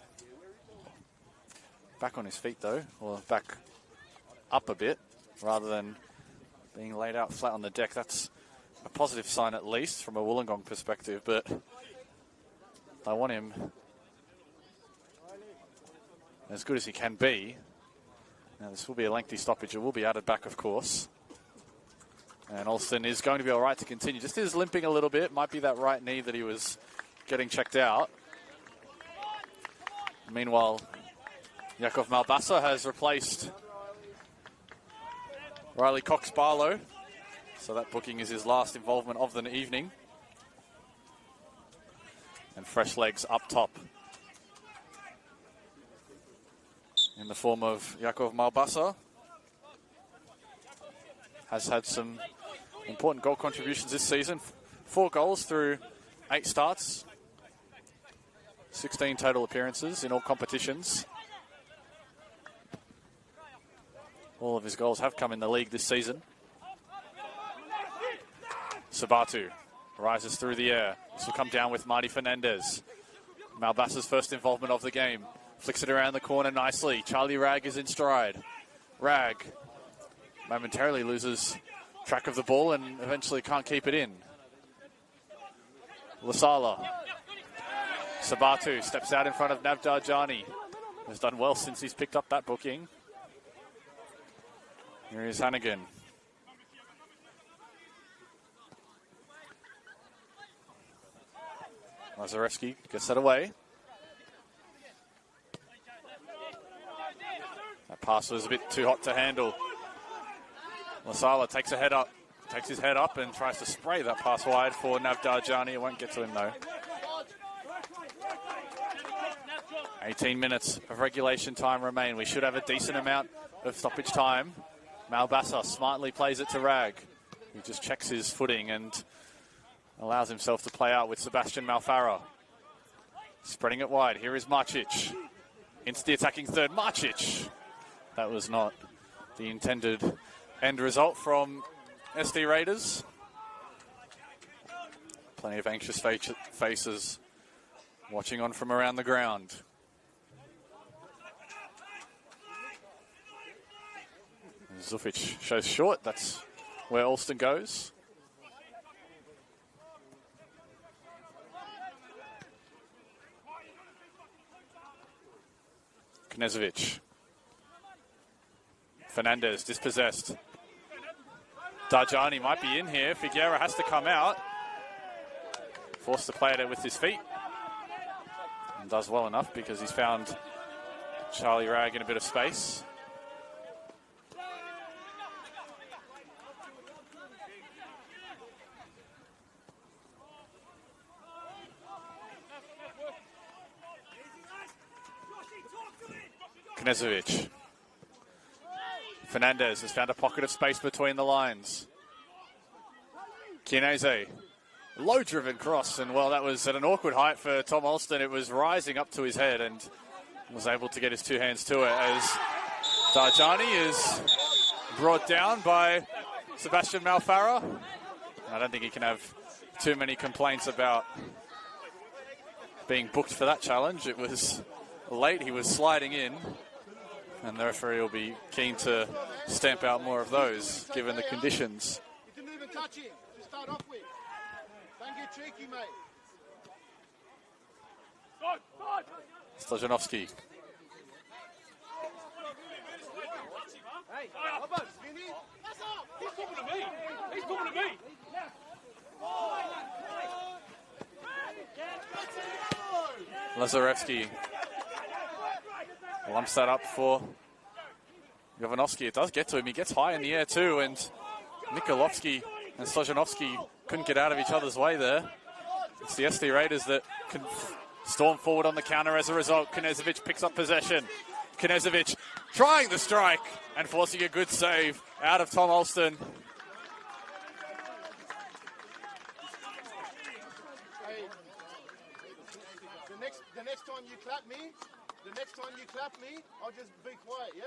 on his feet though, or back up a bit rather than being laid out flat on the deck. That's a positive sign at least from a Wollongong perspective, but They want him as good as he can be. Now, this will be a lengthy stoppage. It will be added back, of course. And Alston is going to be all right to continue. Just is limping a little bit. Might be that right knee that he was getting checked out. Meanwhile, Yakov Malbasa has replaced Riley Cox-Barlow. So that booking is his last involvement of the evening. And fresh legs up top in the form of Yakov Malbasa. Has had some important goal contributions this season. 4 goals through 8 starts. 16 total appearances in all competitions. All of his goals have come in the league this season. Sabatu rises through the air. This will come down with Marty Fernandez. Malbasa's first involvement of the game. Flicks it around the corner nicely. Charlie Ragg is in stride. Ragg momentarily loses track of the ball and eventually can't keep it in. Lasala. Sabatu steps out in front of Navdar Jani. Has done well since he's picked up that booking. Here is Hannigan. Lazarevsky gets that away. That pass was a bit too hot to handle. Lasala takes his head up and tries to spray that pass wide for Navdar Jani. It won't get to him though. 18 minutes of regulation time remain. We should have a decent amount of stoppage time. Malbasa smartly plays it to Ragg. He just checks his footing and allows himself to play out with Sebastian Malfarra. Spreading it wide. Here is Marcic. Into the attacking third. Marcic. That was not the intended end result from SD Raiders. Plenty of anxious faces watching on from around the ground. Zufic shows short. That's where Alston goes. Knezovic. Fernandez dispossessed. Darjani might be in here. Figueira has to come out. Forced to play it with his feet. And does well enough because he's found Charlie Ragg in a bit of space. Knezovic. Fernandez has found a pocket of space between the lines. Chianese. Low-driven cross, and well, that was at an awkward height for Tom Alston. It was rising up to his head and was able to get his 2 hands to it as Darjani is brought down by Sebastian Malfarra. I don't think he can have too many complaints about being booked for that challenge. It was late, he was sliding in. And the referee will be keen to stamp out more of those, given the conditions. You didn't even touch him to start off with. Don't get tricky, mate. Stojanovski. Hey, Robert, Vinny. He's talking to me. He's talking to me. Lazarevsky lumps that up for Jovanovski. It does get to him. He gets high in the air too, and Nikolovsky and Stojanovski couldn't get out of each other's way there. It's the SD Raiders that can storm forward on the counter as a result. Knezovic picks up possession. Knezovic trying the strike and forcing a good save out of Tom Alston. Hey, the next time you clap me, I'll just be quiet, yeah?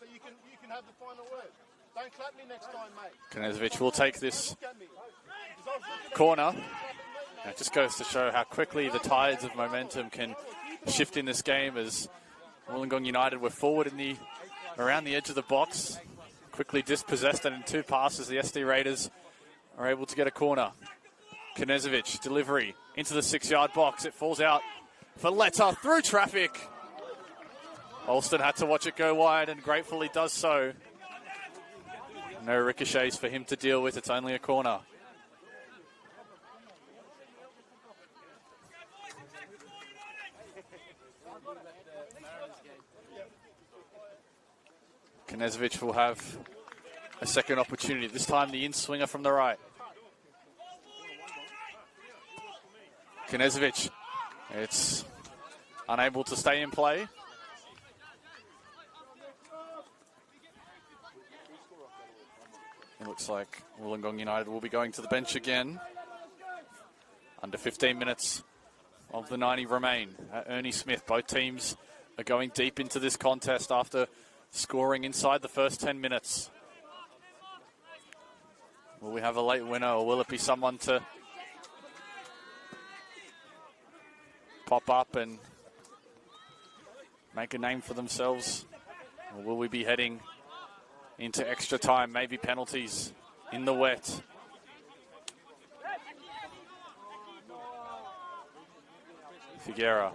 So you can have the final word. Don't clap me next time, mate. Knezovic will take this Look at me. 'Cause I was looking at corner. It just goes to show how quickly the tides of momentum can shift in this game as Wollongong United were forward around the edge of the box, quickly dispossessed, and in 2 passes the SD Raiders are able to get a corner. Knezovic, delivery into the 6-yard box. It falls out for Letta through traffic. Alston had to watch it go wide and gratefully does so. No ricochets for him to deal with. It's only a corner. Knezovic will have a second opportunity. This time the in-swinger from the right. Knezovic, it's unable to stay in play. It looks like Wollongong United will be going to the bench again. Under 15 minutes of the 90 remain at Ernie Smith. Both teams are going deep into this contest after scoring inside the first 10 minutes. Will we have a late winner, or will it be someone to pop up and make a name for themselves? Or will we be heading into extra time, maybe penalties in the wet? Figuera.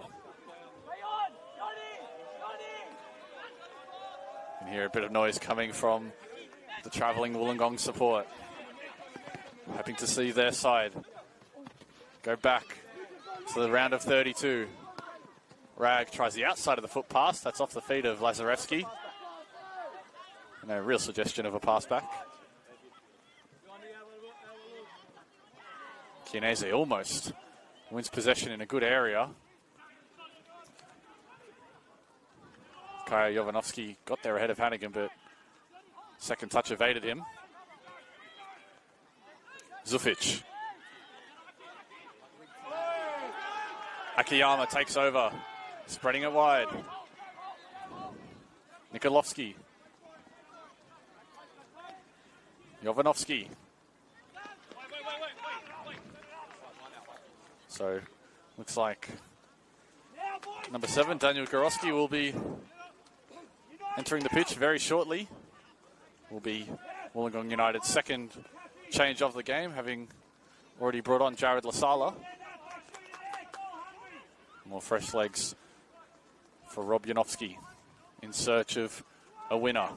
You can hear a bit of noise coming from the travelling Wollongong support. Hoping to see their side go back to the round of 32. Rag tries the outside of the foot pass. That's off the feet of Lazarevsky. No real suggestion of a pass back. Chianese almost wins possession in a good area. Kaya Jovanovski got there ahead of Hannigan, but second touch evaded him. Zufic. Akiyama takes over, spreading it wide. Nikolovsky. Jovanovski. So, looks like number 7, Daniel Gorowski, will be entering the pitch very shortly. Will be Wollongong United's second change of the game, having already brought on Jared Lasala. More fresh legs for Rob Janowski in search of a winner.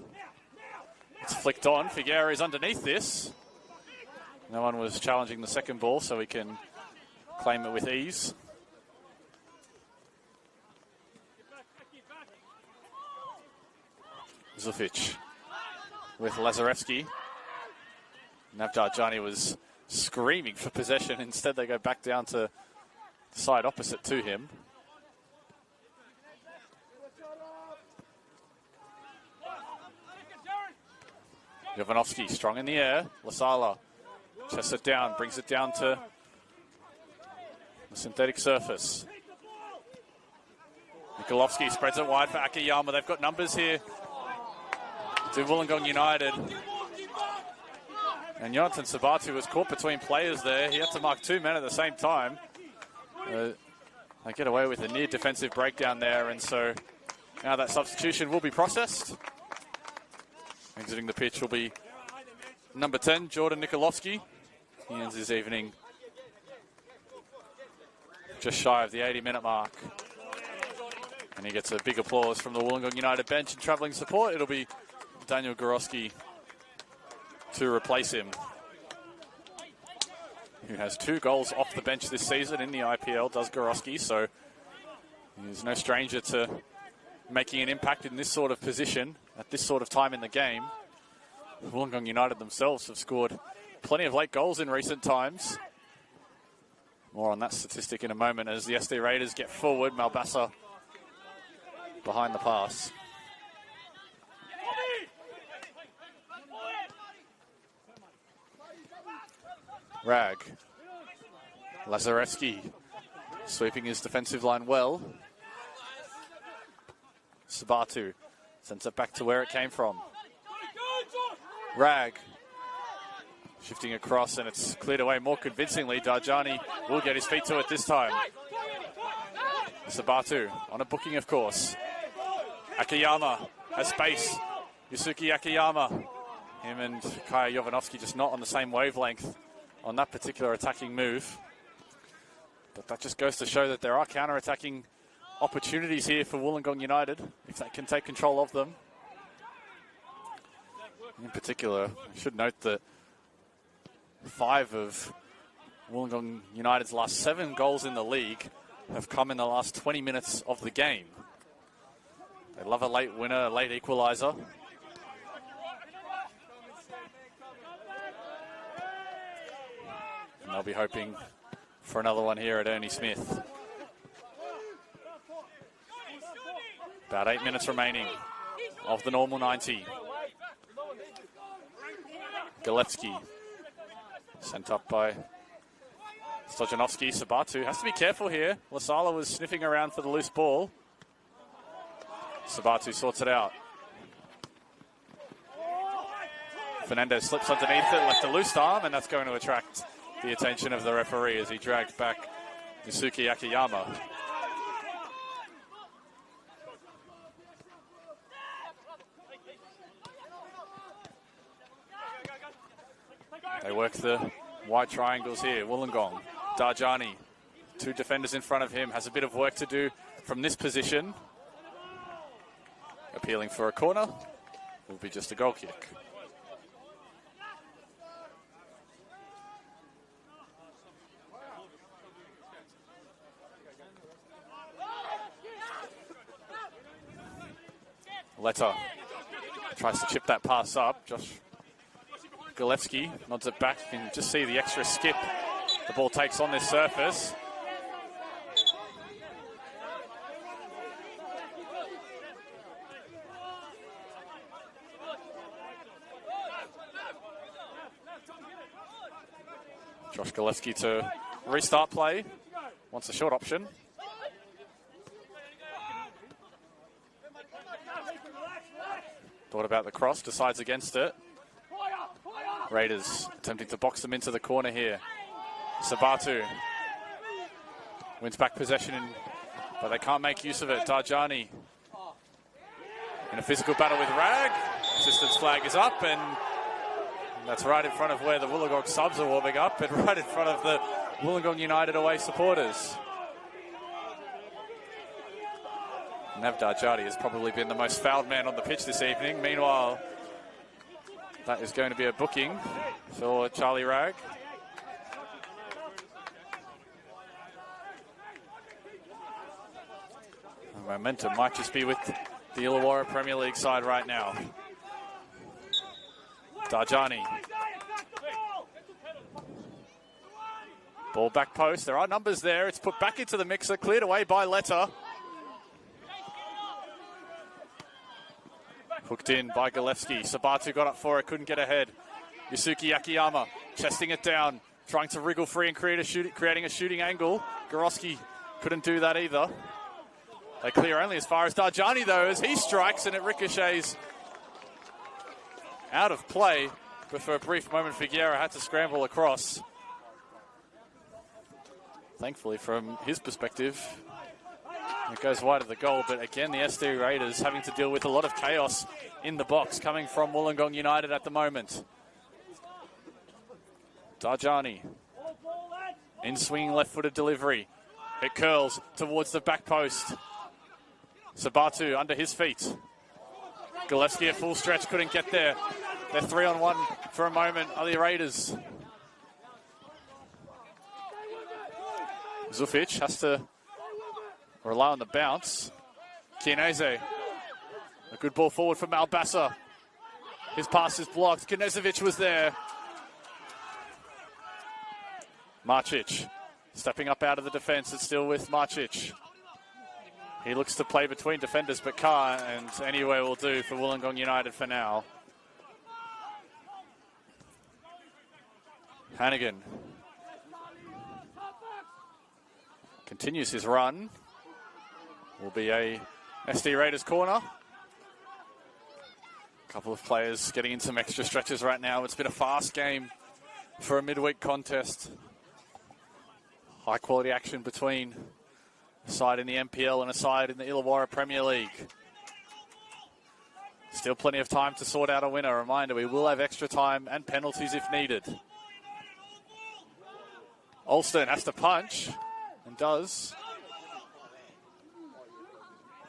It's flicked on. Figuera is underneath this. No one was challenging the second ball, so he can claim it with ease. Zufic with Lazarevsky. Navjar Jani was screaming for possession. Instead, they go back down to the side opposite to him. Jovanovski strong in the air. Lasala chests it down, brings it down to the synthetic surface. Nikolovsky spreads it wide for Akiyama. They've got numbers here to Wollongong United. And Jonathan Sabatu was caught between players there. He had to mark 2 men at the same time. They get away with a near defensive breakdown there, and so now that substitution will be processed. Exiting the pitch will be number 10, Jordan Nikolovsky. He ends his evening just shy of the 80-minute mark. And he gets a big applause from the Wollongong United bench and travelling support. It'll be Daniel Gorowski to replace him, who has 2 goals off the bench this season in the IPL, does Gorowski, so he's no stranger to making an impact in this sort of position at this sort of time in the game. Wollongong United themselves have scored plenty of late goals in recent times. More on that statistic in a moment as the SD Raiders get forward. Malbassa behind the pass. Rag. Lazarevsky sweeping his defensive line well. Sabatu sends it back to where it came from. Rag shifting across, and it's cleared away more convincingly. Darjani will get his feet to it this time. Sabatu on a booking, of course. Akiyama has space. Yusuke Akiyama. Him and Kaya Jovanovski just not on the same wavelength on that particular attacking move. But that just goes to show that there are counter-attacking opportunities here for Wollongong United, if they can take control of them. In particular, I should note that 5 of Wollongong United's last 7 goals in the league have come in the last 20 minutes of the game. They love a late winner, a late equaliser. And they'll be hoping for another one here at Ernie Smith. About 8 minutes remaining of the normal 90. Galevsky sent up by Stojanovski. Sabatu has to be careful here. Lasala was sniffing around for the loose ball. Sabatu sorts it out. Fernandez slips underneath it, left a loose arm, and that's going to attract the attention of the referee as he dragged back Yusuke Akiyama. They work the wide triangles here. Wollongong, Darjani, 2 defenders in front of him, has a bit of work to do from this position. Appealing for a corner, will be just a goal kick. Letta tries to chip that pass up. Josh Galevsky nods it back. You can just see the extra skip the ball takes on this surface. Josh Galevsky to restart play. Wants a short option. Thought about the cross, decides against it. Raiders attempting to box them into the corner here. Sabatu wins back possession, but they can't make use of it. Darjani in a physical battle with Rag. Assistance flag is up, and that's right in front of where the Wollongong subs are warming up, and right in front of the Wollongong United away supporters. Nav Darjani has probably been the most fouled man on the pitch this evening. Meanwhile, that is going to be a booking for Charlie Rag. The momentum might just be with the Illawarra Premier League side right now. Darjani. Ball back post. There are numbers there. It's put back into the mixer. Cleared away by Letta. Hooked in by Galevsky. Sabatu got up for it, couldn't get ahead. Yusuke Akiyama chesting it down, trying to wriggle free and creating a shooting angle. Goroski couldn't do that either. They clear only as far as Darjani, though, as he strikes and it ricochets out of play. But for a brief moment, Figueira had to scramble across. Thankfully, from his perspective, it goes wide of the goal, but again, the SD Raiders having to deal with a lot of chaos in the box coming from Wollongong United at the moment. Darjani, in swinging left-footed delivery. It curls towards the back post. Sabatu under his feet. Galevsky at full stretch, couldn't get there. They're 3-on-1 for a moment, are the Raiders. Zufic has to rely on the bounce. Chianese. A good ball forward from Malbassa. His pass is blocked. Knezovic was there. Marcic stepping up out of the defence. It's still with Marcic. He looks to play between defenders but can't, and anyway will do for Wollongong United for now. Hannigan continues his run. Will be a SD Raiders corner. A couple of players getting in some extra stretches right now. It's been a fast game for a midweek contest. High quality action between a side in the MPL and a side in the Illawarra Premier League. Still plenty of time to sort out a winner. Reminder, we will have extra time and penalties if needed. Alston has to punch, and does.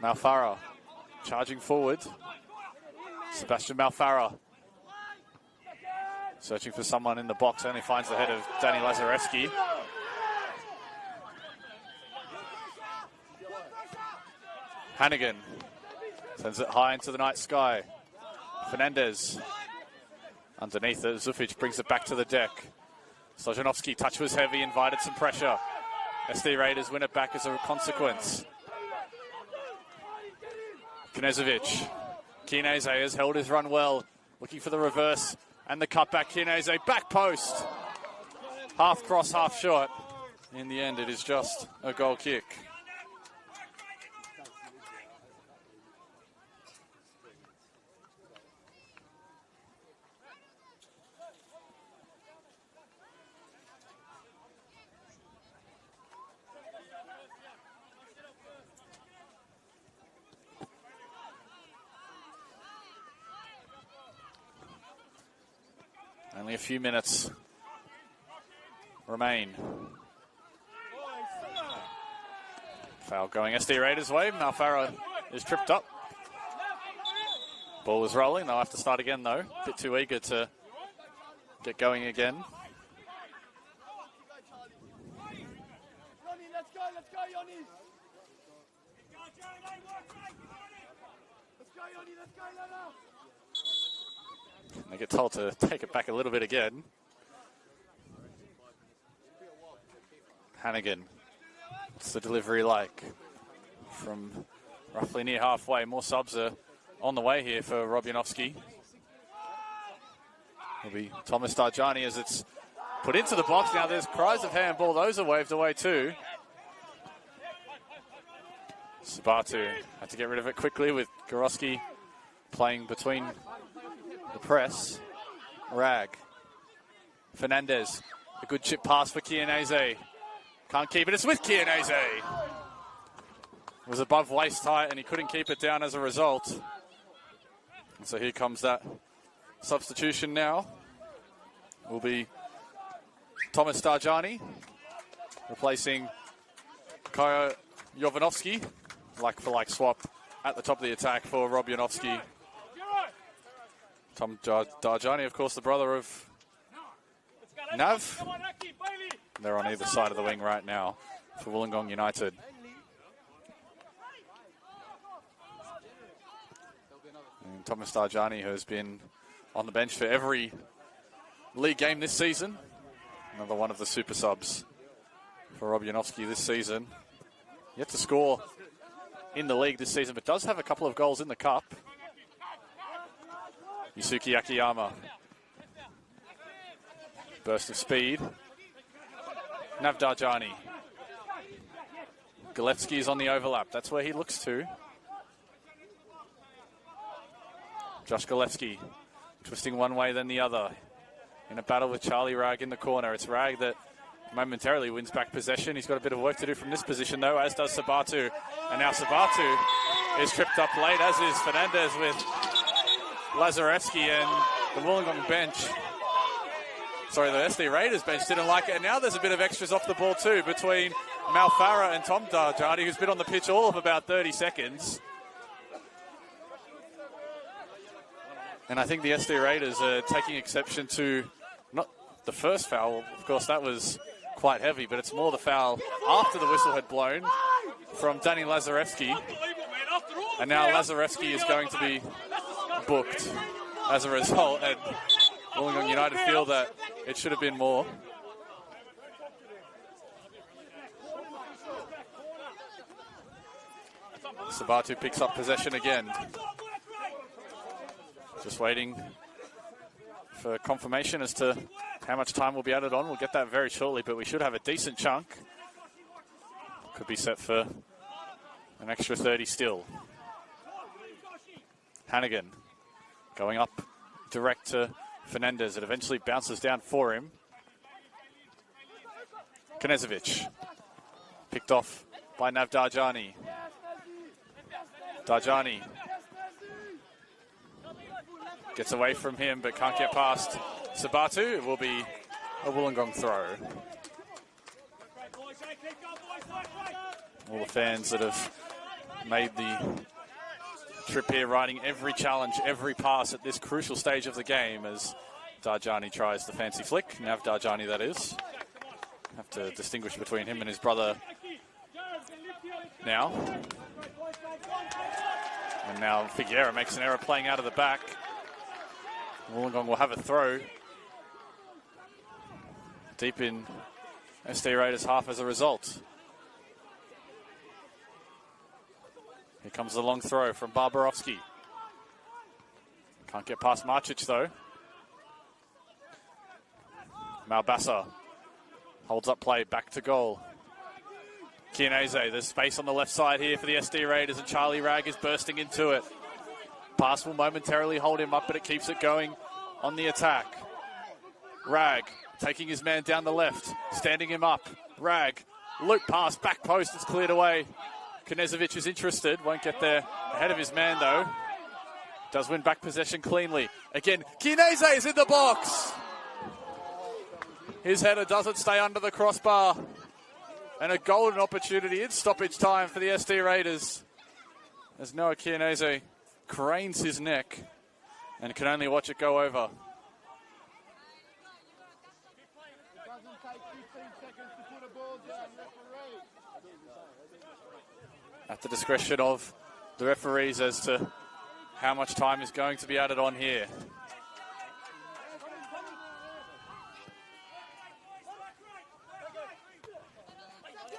Malfarra charging forward. Sebastian Malfarra searching for someone in the box, only finds the head of Danny Lazarevsky. Hannigan sends it high into the night sky. Fernandez underneath it. Zufic brings it back to the deck. Stojanovski, touch was heavy, invited some pressure. SD Raiders win it back as a consequence. Knezovic. Kineze has held his run well, looking for the reverse and the cutback. Kineze, back post. Half cross, half shot. In the end, it is just a goal kick. Only a few minutes remain. Foul going SD Raiders' way. Malfarra is tripped up. Ball is rolling. They'll have to start again, though. A bit too eager to get going again. Let's go, Yoni. Let's go, Lala. They get told to take it back a little bit again. Hannigan. What's the delivery like? From roughly near halfway. More subs are on the way here for Robyanovsky. It'll be Thomas Darjani as it's put into the box. Now there's cries of handball. Those are waved away too. Sabatu had to get rid of it quickly with Goroski playing between the press. Rag. Fernandez. A good chip pass for Chianese. Can't keep it. It's with Chianese. It was above waist height and he couldn't keep it down as a result. And so here comes that substitution now. Will be Thomas Darjani replacing Kyo Jovanovski. Like for like swap at the top of the attack for Robyanovsky. Tom Darjani, of course, the brother of Nav. They're on either side of the wing right now for Wollongong United. And Thomas Darjani has been on the bench for every league game this season. Another one of the super subs for Robyanovsky this season. Yet to score in the league this season, but does have a couple of goals in the cup. Yusuke Akiyama. Burst of speed. Nav Darjani. Galevsky is on the overlap. That's where he looks to. Josh Galevsky twisting one way then the other. In a battle with Charlie Rag in the corner. It's Rag that momentarily wins back possession. He's got a bit of work to do from this position though, as does Sabatu. And now Sabatu is tripped up late, as is Fernandez with Lazarevsky, and the Wollongong bench. Sorry, the SD Raiders bench didn't like it. And now there's a bit of extras off the ball too between Malfarra and Tom Darjani, who's been on the pitch all of about 30 seconds. And I think the SD Raiders are taking exception to not the first foul. Of course, that was quite heavy, but it's more the foul after the whistle had blown from Danny Lazarevsky. And now Lazarevsky is going to be booked as a result. And Wollongong United feel that it should have been more. Sabatu picks up possession again. Just waiting for confirmation as to how much time will be added on. We'll get that very shortly, but we should have a decent chunk. Could be set for an extra 30 still. Hannigan going up direct to Fernandez. It eventually bounces down for him. Knezovic picked off by Nav Darjani. Darjani gets away from him but can't get past Sabatu. It will be a Wollongong throw. All the fans that have made the trip here, riding every challenge, every pass at this crucial stage of the game as Darjani tries the fancy flick. Nav Darjani, that is. Have to distinguish between him and his brother now. And now Figueira makes an error playing out of the back. Wollongong will have a throw deep in SD Raiders half as a result. Here comes the long throw from Barbarovsky. Can't get past Marcic though. Malbasa holds up play, back to goal. Chianese, there's space on the left side here for the SD Raiders, and Charlie Ragg is bursting into it. Pass will momentarily hold him up, but it keeps it going on the attack. Ragg taking his man down the left, standing him up. Ragg, loop pass, back post, it's cleared away. Knezovic is interested, won't get there ahead of his man though. Does win back possession cleanly. Again, Chianese is in the box. His header doesn't stay under the crossbar. And a golden opportunity in stoppage time for the SD Raiders, as Noah Chianese cranes his neck and can only watch it go over. At the discretion of the referees as to how much time is going to be added on here.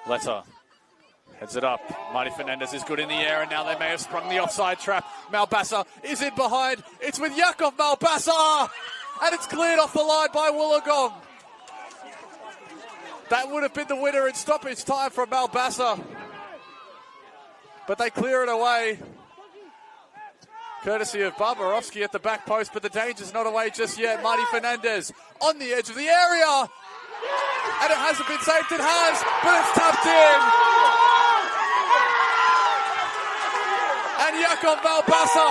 Letter heads it up. Marty Fernandez is good in the air, and now they may have sprung the offside trap. Malbasa is in behind. It's with Yakov Malbasa, and it's cleared off the line by Wollongong. That would have been the winner in stoppage time from Malbasa, but they clear it away, courtesy of Barbarovsky at the back post, but the danger's not away just yet. Marty Fernandez on the edge of the area. And it hasn't been saved, it has, but it's tapped in. And Yakov Malbasa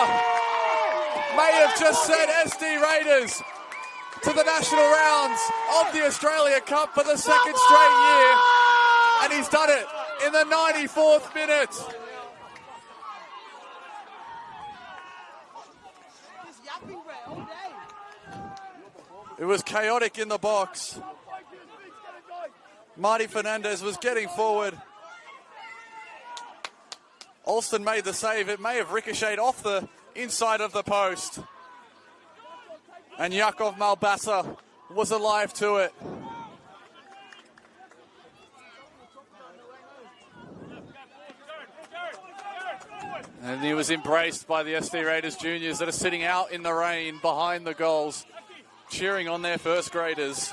may have just sent SD Raiders to the national rounds of the Australia Cup for the second straight year. And he's done it in the 94th minute. It was chaotic in the box. Marty Fernandez was getting forward. Alston made the save. It may have ricocheted off the inside of the post. And Yakov Malbasa was alive to it. And he was embraced by the SD Raiders juniors that are sitting out in the rain behind the goals, cheering on their first graders.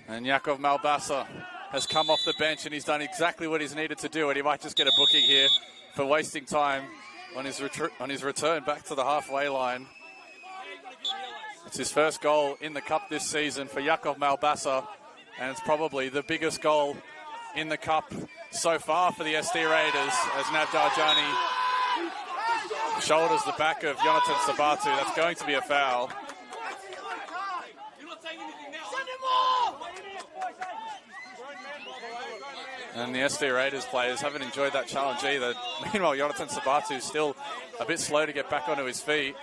And Yakov Malbasa has come off the bench, and he's done exactly what he's needed to do, and he might just get a booking here for wasting time on his return back to the halfway line. It's his first goal in the cup this season for Yakov Malbasa, and it's probably the biggest goal in the cup so far for the SD Raiders, as Nav Darjani shoulders the back of Jonathan Sabatu. That's going to be a foul. And the SD Raiders players haven't enjoyed that challenge either. Meanwhile, Jonathan Sabatu is still a bit slow to get back onto his feet.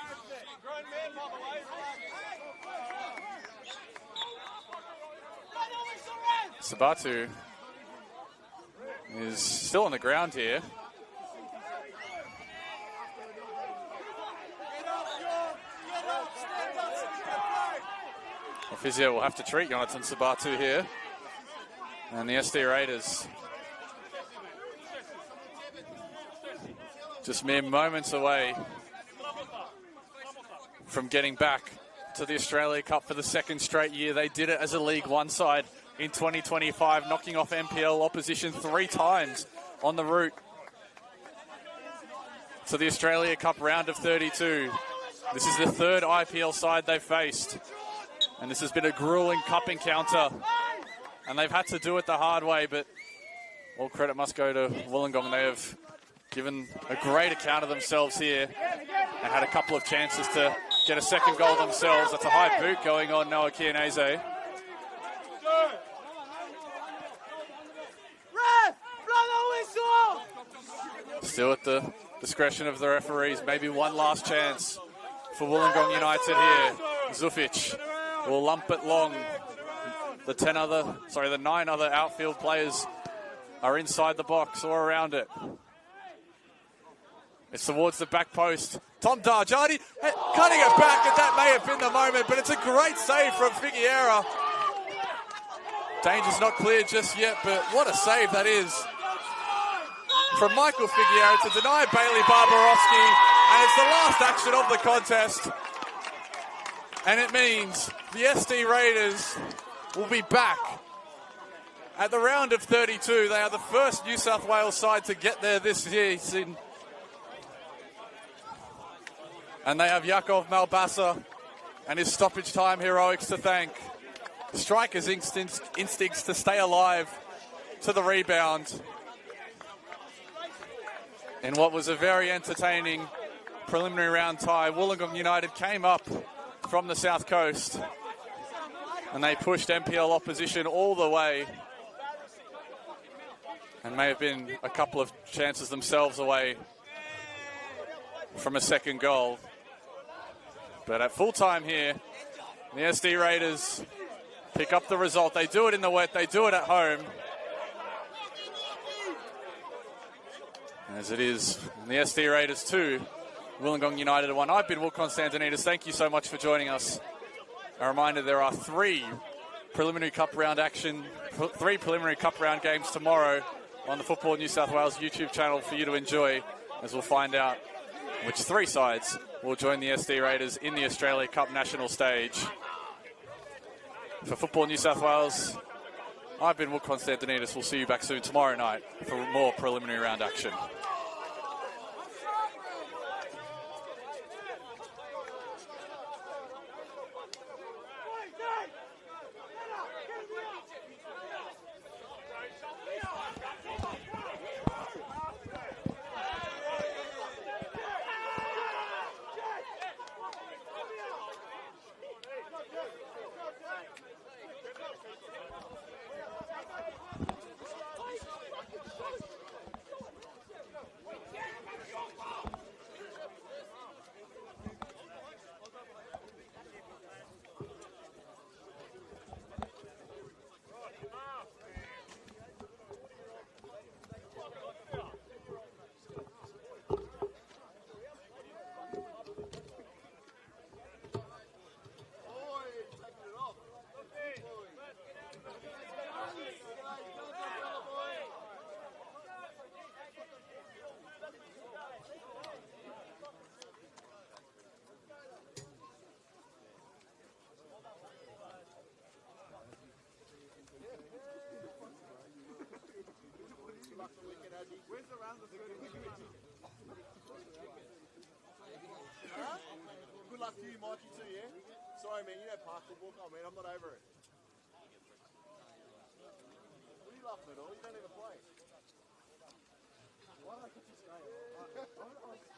Sabatu is still on the ground here. The physio will have to treat Jonathan Sabatu here. And the SD Raiders just mere moments away from getting back to the Australia Cup for the second straight year. They did it as a League One side in 2025, knocking off NPL opposition 3 times on the route to the Australia Cup round of 32. This is the 3rd IPL side they've faced, and this has been a grueling cup encounter, and they've had to do it the hard way, but all credit must go to Wollongong. They have given a great account of themselves here and had a couple of chances to get a second goal themselves. That's a high boot going on Noah Chianese. Still at the discretion of the referees. Maybe one last chance for Wollongong United here. Zufic will lump it long. The 9 other outfield players are inside the box or around it. It's towards the back post. Tom Darjani cutting it back, and that may have been the moment, but it's a great save from Figueira. Danger's not cleared just yet, but what a save that is from Michael Figueira to deny Bailey Barbarovsky, and it's the last action of the contest. And it means the SD Raiders will be back at the round of 32. They are the first New South Wales side to get there this season. And they have Yakov Malbasa and his stoppage time heroics to thank. Strikers' instincts to stay alive to the rebound. In what was a very entertaining preliminary round tie, Wollongong United came up from the south coast and they pushed MPL opposition all the way and may have been a couple of chances themselves away from a second goal. But at full time here, the SD Raiders pick up the result. They do it in the wet, they do it at home. As it is, the SD Raiders 2, Wollongong United 1. I've been Will Constantinides. Thank you so much for joining us. A reminder, there are 3 preliminary cup round games tomorrow on the Football New South Wales YouTube channel for you to enjoy, as we'll find out which 3 sides will join the SD Raiders in the Australia Cup national stage. For Football New South Wales, I've been Will Constantinides. We'll see you back soon tomorrow night for more preliminary round action. Where's the round of the good luck to you, Mikey, too, yeah? Sorry, man, you know park football. Oh, man, I'm not over it. What are you laughing at all? You don't even play. Why did I get this guy?